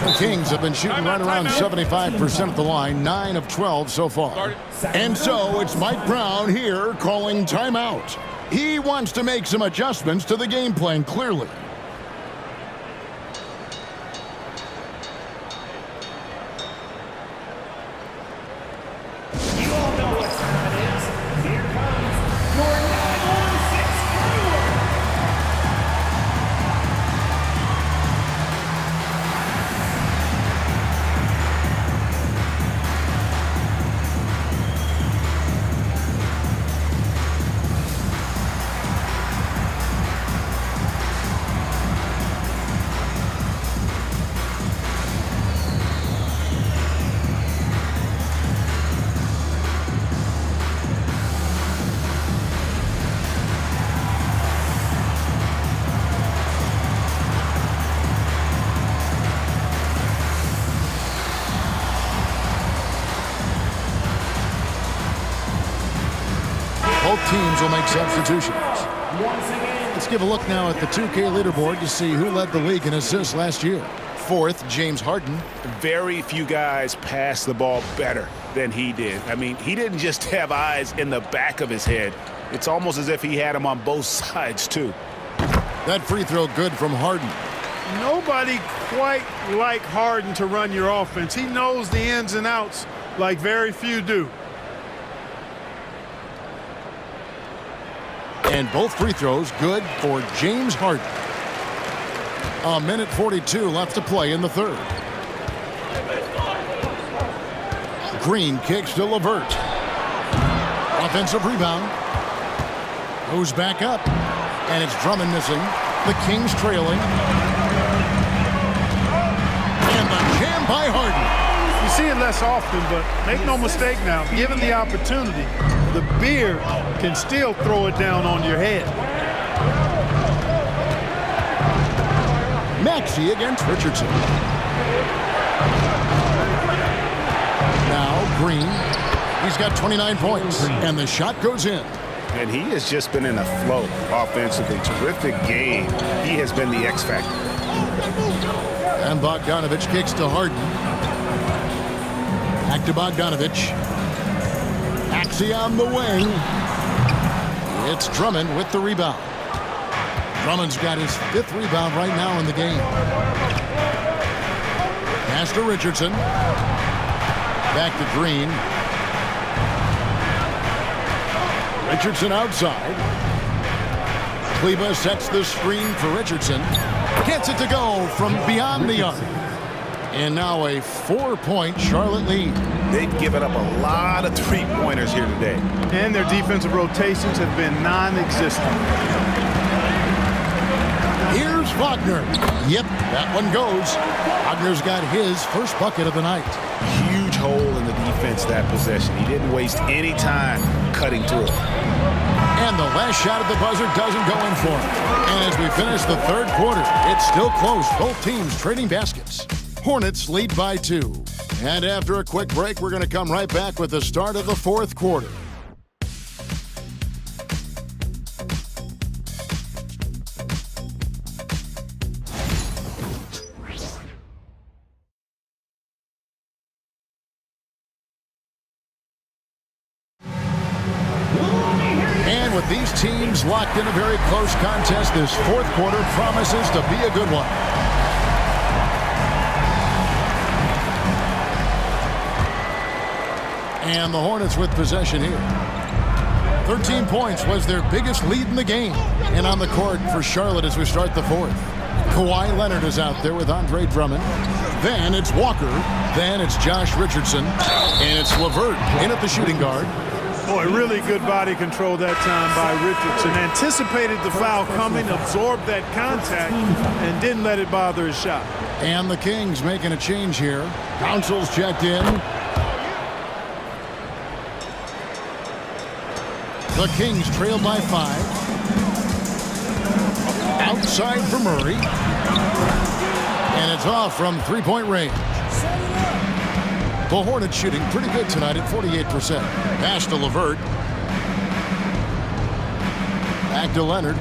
The Kings have been shooting right around 75% at the line, 9 of 12 so far. And so it's Mike Brown here calling timeout. He wants to make some adjustments to the game plan, clearly. Both teams will make substitutions. Let's give a look now at the 2K leaderboard to see who led the league in assists last year. 4th, James Harden. Very few guys pass the ball better than he did. I mean, he didn't just have eyes in the back of his head. It's almost as if he had them on both sides, too. That free throw good from Harden. Nobody quite like Harden to run your offense. He knows the ins and outs like very few do. And both free throws good for James Harden. 1:42 left to play in the 3rd. Green kicks to LeVert. Offensive rebound. Goes back up. And it's Drummond missing. The Kings trailing. And the jam by Harden. You see it less often, but make no mistake now, given the opportunity, the beard can still throw it down on your head. Maxey against Richardson. Now Green. He's got 29 points, and the shot goes in. And he has just been in a flow offensively. Terrific game. He has been the X factor. And Bogdanovich kicks to Harden. Back to Bogdanovich. Maxey on the wing. It's Drummond with the rebound. Drummond's got his 5th rebound right now in the game. Pass to Richardson. Back to Green. Richardson outside. Kleba sets the screen for Richardson. Gets it to go from beyond the arc. And now a 4-point Charlotte lead. They've given up a lot of three-pointers here today. And their defensive rotations have been non-existent. Here's Wagner. Yep, that one goes. Wagner's got his first bucket of the night. Huge hole in the defense that possession. He didn't waste any time cutting through it. And the last shot at the buzzer doesn't go in for him. And as we finish the third quarter, it's still close. Both teams trading baskets. Hornets lead by 2. And after a quick break, we're going to come right back with the start of the fourth quarter. And with these teams locked in a very close contest, this fourth quarter promises to be a good one. And the Hornets with possession here. 13 points was their biggest lead in the game. And on the court for Charlotte as we start the fourth. Kawhi Leonard is out there with Andre Drummond. Then it's Walker. Then it's Josh Richardson. And it's LeVert in at the shooting guard. Boy, really good body control that time by Richardson. Anticipated the foul coming, absorbed that contact, and didn't let it bother his shot. And the Kings making a change here. Council's checked in. The Kings trail by 5. Outside for Murray. And it's off from three-point range. The Hornets shooting pretty good tonight at 48%. Pass to LeVert. Back to Leonard.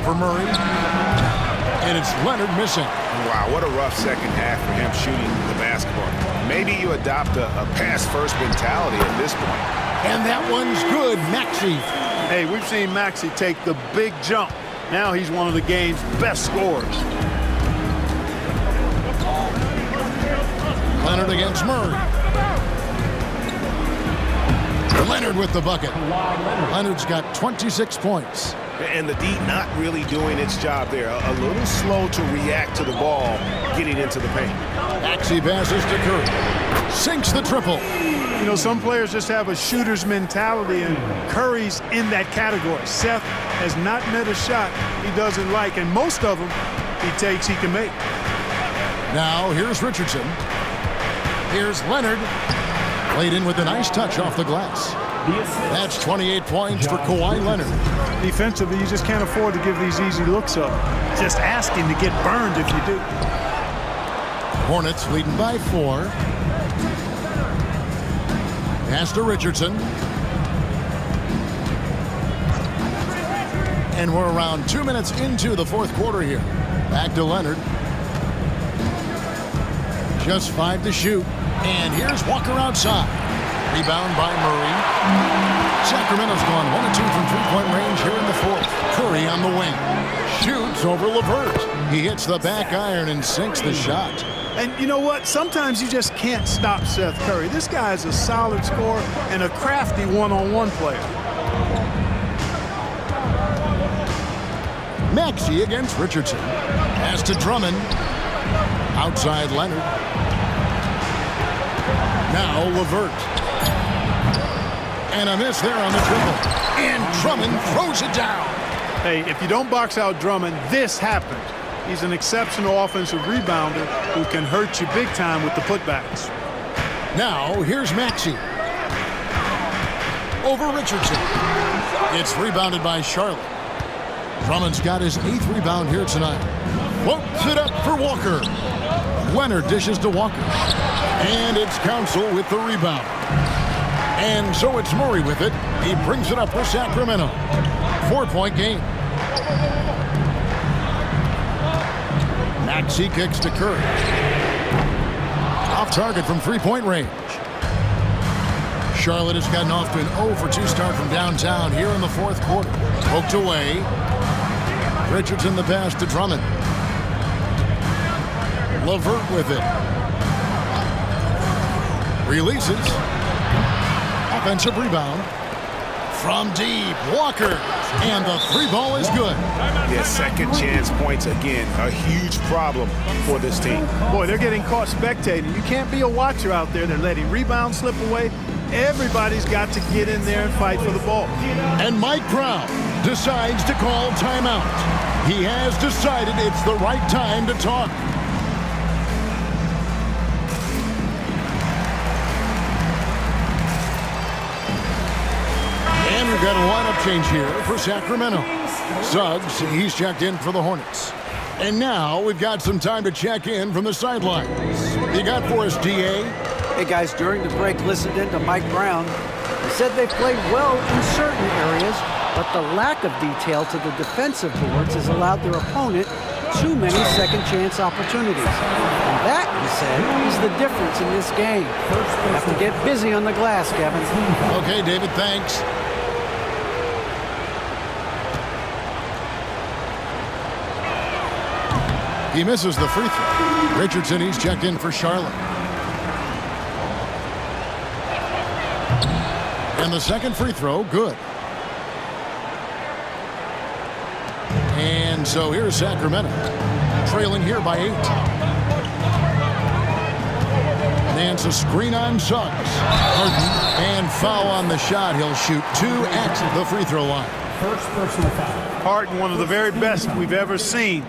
For Murray. And it's Leonard missing. Wow, what a rough second half for him shooting the basketball. Maybe you adopt a pass-first mentality at this point. And that one's good. Maxey. Hey, we've seen Maxey take the big jump. Now he's one of the game's best scorers. Leonard against Murray. Leonard with the bucket. Leonard's got 26 points. And the D not really doing its job there. A little slow to react to the ball getting into the paint. Maxey passes to Curry. Sinks the triple. You know, some players just have a shooter's mentality, and Curry's in that category. Seth has not met a shot he doesn't like, and most of them he takes he can make. Now here's Richardson. Here's Leonard. Played in with a nice touch off the glass. That's 28 points for Kawhi Leonard. Defensively, you just can't afford to give these easy looks up. Just ask him to get burned if you do. Hornets leading by 4. Pass to Richardson. And we're around 2 minutes into the fourth quarter here. Back to Leonard. Just 5 to shoot. And here's Walker outside. Rebound by Murray. Sacramento's gone 1 of 2 from three-point range here in the fourth. Curry on the wing. Shoots over LeVert. He hits the back iron and sinks the shot. And you know what? Sometimes you just can't stop Seth Curry. This guy is a solid scorer and a crafty one-on-one player. Maxey against Richardson. Pass to Drummond. Outside Leonard. Now LeVert. And a miss there on the triple. And Drummond throws it down. Hey, if you don't box out Drummond, this happens. He's an exceptional offensive rebounder who can hurt you big time with the putbacks. Now here's Maxey. Over Richardson. It's rebounded by Charlotte. Drummond's got his 8th rebound here tonight. Floats it up for Walker. Leonard dishes to Walker. And it's Council with the rebound. And so it's Murray with it. He brings it up for Sacramento. 4-point game. Maxey kicks to Curry. Off target from three-point range. Charlotte has gotten off to an 0 for 2 start from downtown here in the fourth quarter. Poked away. Richardson the pass to Drummond. LeVert with it. Releases. Offensive rebound. From deep, Walker. And the 3-ball is good. Yeah, second chance points again. A huge problem for this team. Boy, they're getting caught spectating. You can't be a watcher out there. They're letting rebounds slip away. Everybody's got to get in there and fight for the ball. And Mike Brown decides to call timeout. He has decided it's the right time to talk. And And we've got a lineup change here for Sacramento. Suggs, he's checked in for the Hornets. And now we've got some time to check in from the sidelines. You got for us, DA? Hey guys, during the break, listened in to Mike Brown. He said they played well in certain areas, but the lack of detail to the defensive boards has allowed their opponent too many second chance opportunities. And that, he said, is the difference in this game. Have to get busy on the glass, Kevin. Okay, David, thanks. He misses the free throw. Richardson, he's checked in for Charlotte. And the second free throw, good. And so here's Sacramento, trailing here by 8. Nance a screen on Suggs. Harden, and foul on the shot. He'll shoot 2 at the free throw line. First personal foul. Harden, one of the very best we've ever seen.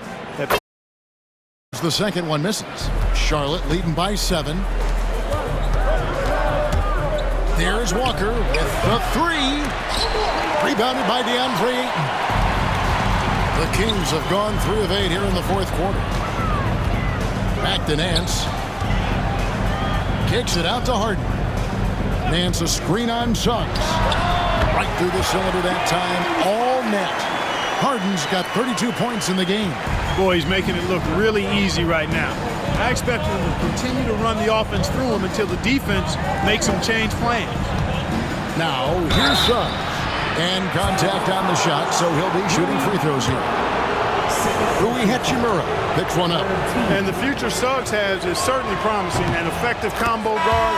The second one misses. Charlotte leading by 7. There's Walker with the 3. Rebounded by DeAndre Ayton. The Kings have gone 3 of 8 here in the fourth quarter. Back to Nance. Kicks it out to Harden. Nance a screen on Suggs. Right through the cylinder that time. All net. Harden's got 32 points in the game. Boy, he's making it look really easy right now. I expect him to continue to run the offense through him until the defense makes him change plans. Now, here's Suggs. And contact on the shot, so he'll be shooting free throws here. Rui Hachimura picks one up. And the future Suggs has is certainly promising. An effective combo guard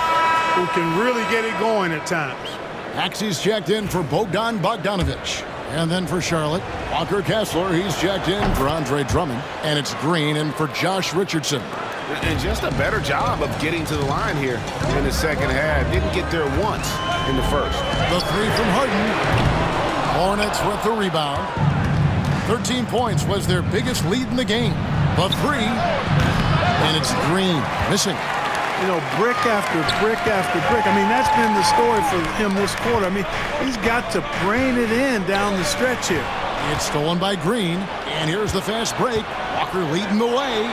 who can really get it going at times. Axie's checked in for Bogdan Bogdanovic. And then for Charlotte, Walker Kessler, he's checked in for Andre Drummond. And it's Green in for Josh Richardson. And just a better job of getting to the line here in the second half. Didn't get there once in the first. The 3 from Harden. Hornets with the rebound. 13 points was their biggest lead in the game. The 3. And it's Green missing. You know, brick after brick after brick. I mean, that's been the story for him this quarter. I mean, he's got to brain it in down the stretch here. It's stolen by Green. And here's the fast break. Walker leading the way.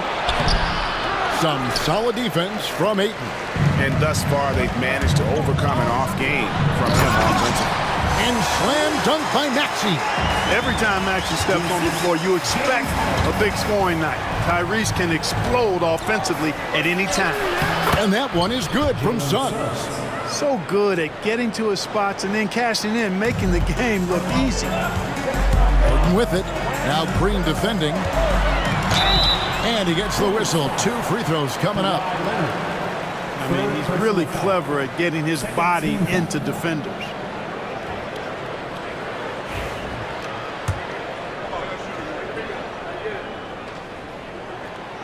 Some solid defense from Ayton. And thus far, they've managed to overcome an off game from him offensively. And slam dunk by Maxey. Every time Maxey steps on the floor, you expect a big scoring night. Tyrese can explode offensively at any time. And that one is good from Suggs. So good at getting to his spots and then cashing in, making the game look easy. Ayton with it. Now Green defending. And he gets the whistle. 2 free throws coming up. I mean, he's really clever at getting his body into defenders.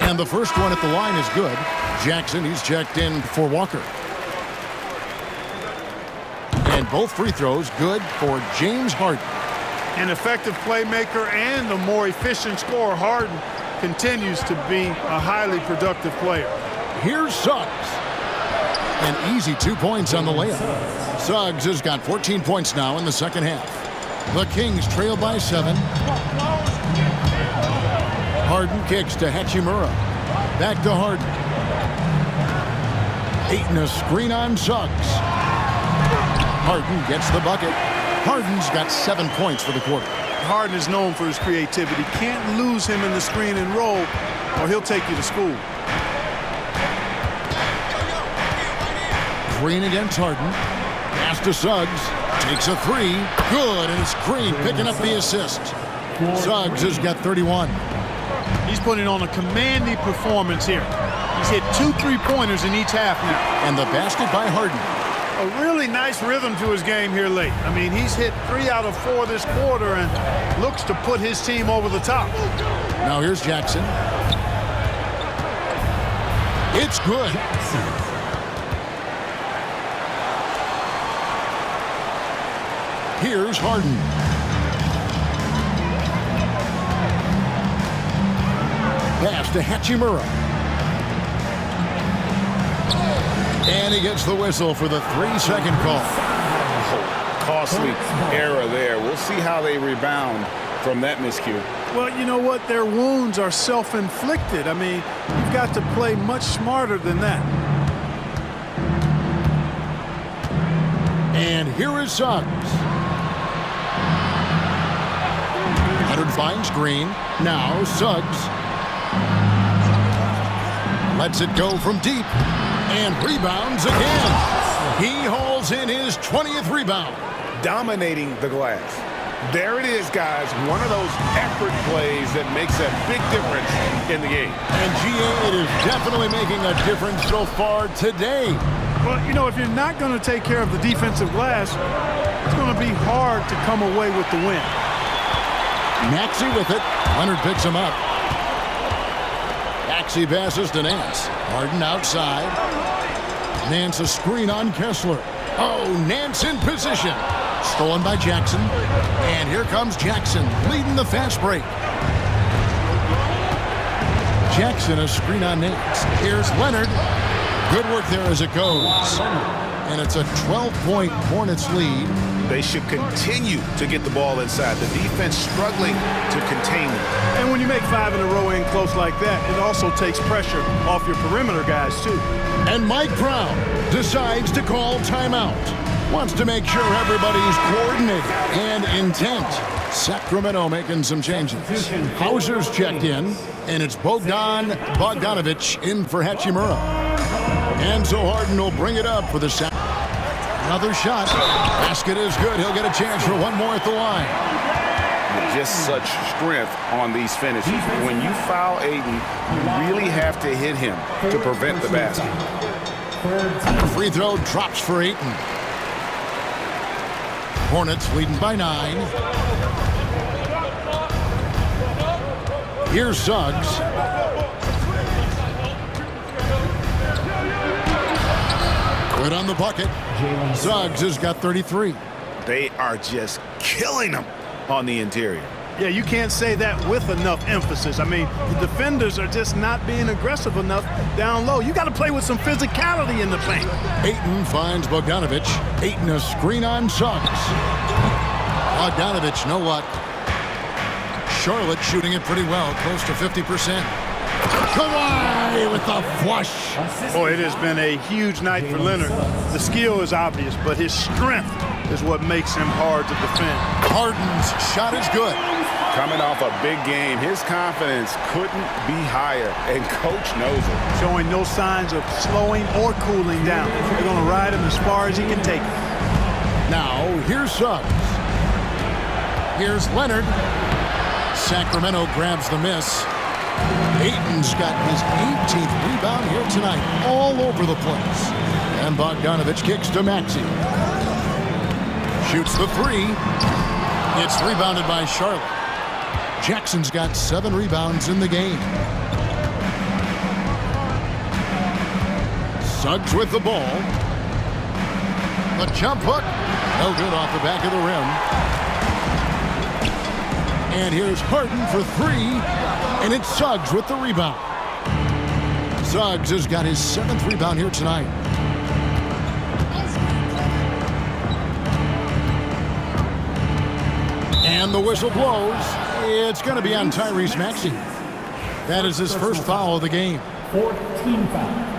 And the first one at the line is good. Jackson, he's checked in for Walker. And both free throws good for James Harden. An effective playmaker and a more efficient scorer, Harden continues to be a highly productive player. Here's Suggs. An easy 2 points on the layup. Suggs has got 14 points now in the second half. The Kings trail by 7. Harden kicks to Hachimura. Back to Harden. Ayton a screen on Suggs. Harden gets the bucket. Harden's got 7 points for the quarter. Harden is known for his creativity. Can't lose him in the screen and roll, or he'll take you to school. Green against Harden. Pass to Suggs. Takes a 3. Good, and it's Green picking up the assist. Suggs has got 31. He's putting on a commanding performance here. He's hit 2 3-pointers in each half now. And the basket by Harden. A really nice rhythm to his game here late. I mean, he's hit 3 out of 4 this quarter and looks to put his team over the top. Now here's Jackson. It's good. Here's Harden. Pass to Hachimura. And he gets the whistle for the 3-second call. costly error there. We'll see how they rebound from that miscue. Well, you know what? Their wounds are self-inflicted. I mean, you've got to play much smarter than that. And here is Suggs. Leonard finds Green. Now Suggs lets it go from deep and rebounds again. He hauls in his 20th rebound. Dominating the glass. There it is, guys. One of those effort plays that makes a big difference in the game. And GA, it is definitely making a difference so far today. Well, you know, if you're not going to take care of the defensive glass, it's going to be hard to come away with the win. Maxey with it. Leonard picks him up. Maxey passes to Nance. Harden outside. Nance a screen on Kessler. Oh, Nance in position. Stolen by Jackson. And here comes Jackson leading the fast break. Jackson a screen on Nance. Here's Leonard. Good work there as it goes. And it's a 12-point Hornets lead. They should continue to get the ball inside. The defense struggling to contain them. And when you make 5 in a row in close like that, it also takes pressure off your perimeter guys, too. And Mike Brown decides to call timeout. Wants to make sure everybody's coordinated and intent. Sacramento making some changes. Hauser's checked in, and it's Bogdanovic in for Hachimura. And so Harden will bring it up for the second. Another shot. Basket is good. He'll get a chance for one more at the line. Just such strength on these finishes. When you foul Ayton, you really have to hit him to prevent the basket. Free throw drops for Ayton. Hornets leading by 9. Here's Suggs. Good on the bucket. Suggs has got 33. They are just killing them on the interior. Yeah, you can't say that with enough emphasis. I mean, the defenders are just not being aggressive enough down low. You got to play with some physicality in the paint. Ayton finds Bogdanovic. Ayton a screen on Suggs. Bogdanovic, no luck. Charlotte shooting it pretty well, close to 50%. Kawhi with the flush. Boy, it has been a huge night for Leonard. The skill is obvious, but his strength is what makes him hard to defend. Harden's shot is good. Coming off a big game, his confidence couldn't be higher, and coach knows it. Showing no signs of slowing or cooling down. They're going to ride him as far as he can take him. Now, here's Suggs. Here's Leonard. Sacramento grabs the miss. Ayton's got his 18th rebound here tonight, all over the place. And Bogdanovic kicks to Maxey. Shoots the 3. It's rebounded by Charlotte. Jackson's got 7 rebounds in the game. Suggs with the ball. The jump hook. No good off the back of the rim. And here's Harden for 3. And it's Suggs with the rebound. Suggs has got his 7th rebound here tonight. And the whistle blows. It's going to be on Tyrese Maxey. That is his first foul of the game. 14 foul.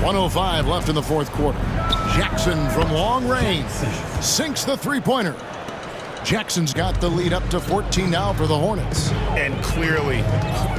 1:05 left in the fourth quarter. Jackson from long range sinks the three-pointer. Jackson's got the lead up to 14 now for the Hornets. And clearly,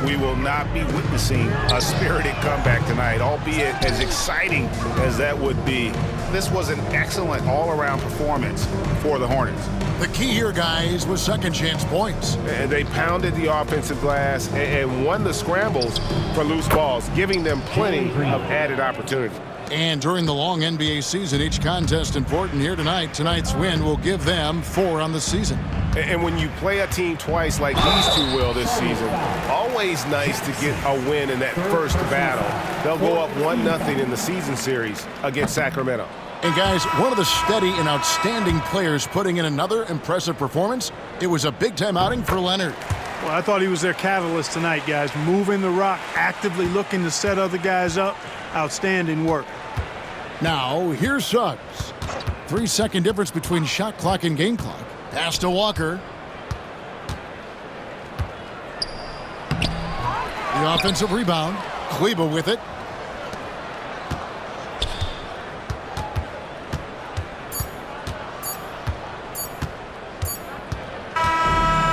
we will not be witnessing a spirited comeback tonight, albeit as exciting as that would be. This was an excellent all-around performance for the Hornets. The key here, guys, was second chance points. And they pounded the offensive glass and won the scrambles for loose balls, giving them plenty of added opportunity. And during the long NBA season, each contest important here tonight. Tonight's win will give them 4 on the season. And when you play a team twice like these two will this season, always nice to get a win in that first battle. They'll go up 1-0 in the season series against Sacramento. And guys, one of the steady and outstanding players putting in another impressive performance. It was a big-time outing for Leonard. Well, I thought he was their catalyst tonight, guys. Moving the rock, actively looking to set other guys up. Outstanding work. Now, here's Suggs. 3-second difference between shot clock and game clock. Pass to Walker. The offensive rebound. Kleba with it.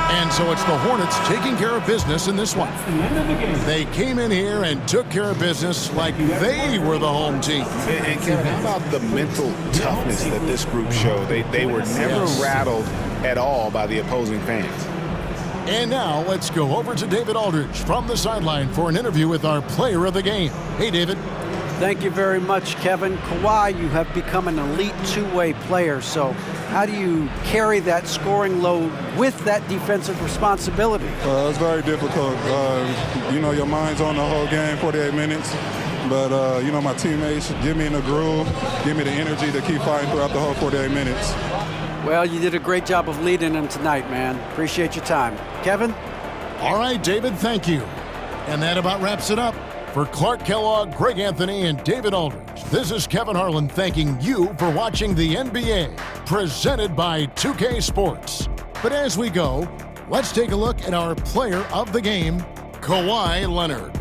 And so it's the Hornets taking care of business in this one. They came in here and took care of business like they were the home team. And Kevin, how about the mental toughness that this group showed? They were never rattled at all by the opposing fans. And now let's go over to David Aldridge from the sideline for an interview with our player of the game. Hey, David. Thank you very much, Kevin. Kawhi, you have become an elite two-way player, so how do you carry that scoring load with that defensive responsibility? It's very difficult. Your mind's on the whole game, 48 minutes. But, my teammates get me in the groove, give me the energy to keep fighting throughout the whole 48 minutes. Well, you did a great job of leading them tonight, man. Appreciate your time. Kevin? All right, David, thank you. And that about wraps it up. For Clark Kellogg, Greg Anthony, and David Aldridge, this is Kevin Harlan thanking you for watching the NBA, presented by 2K Sports. But as we go, let's take a look at our player of the game, Kawhi Leonard.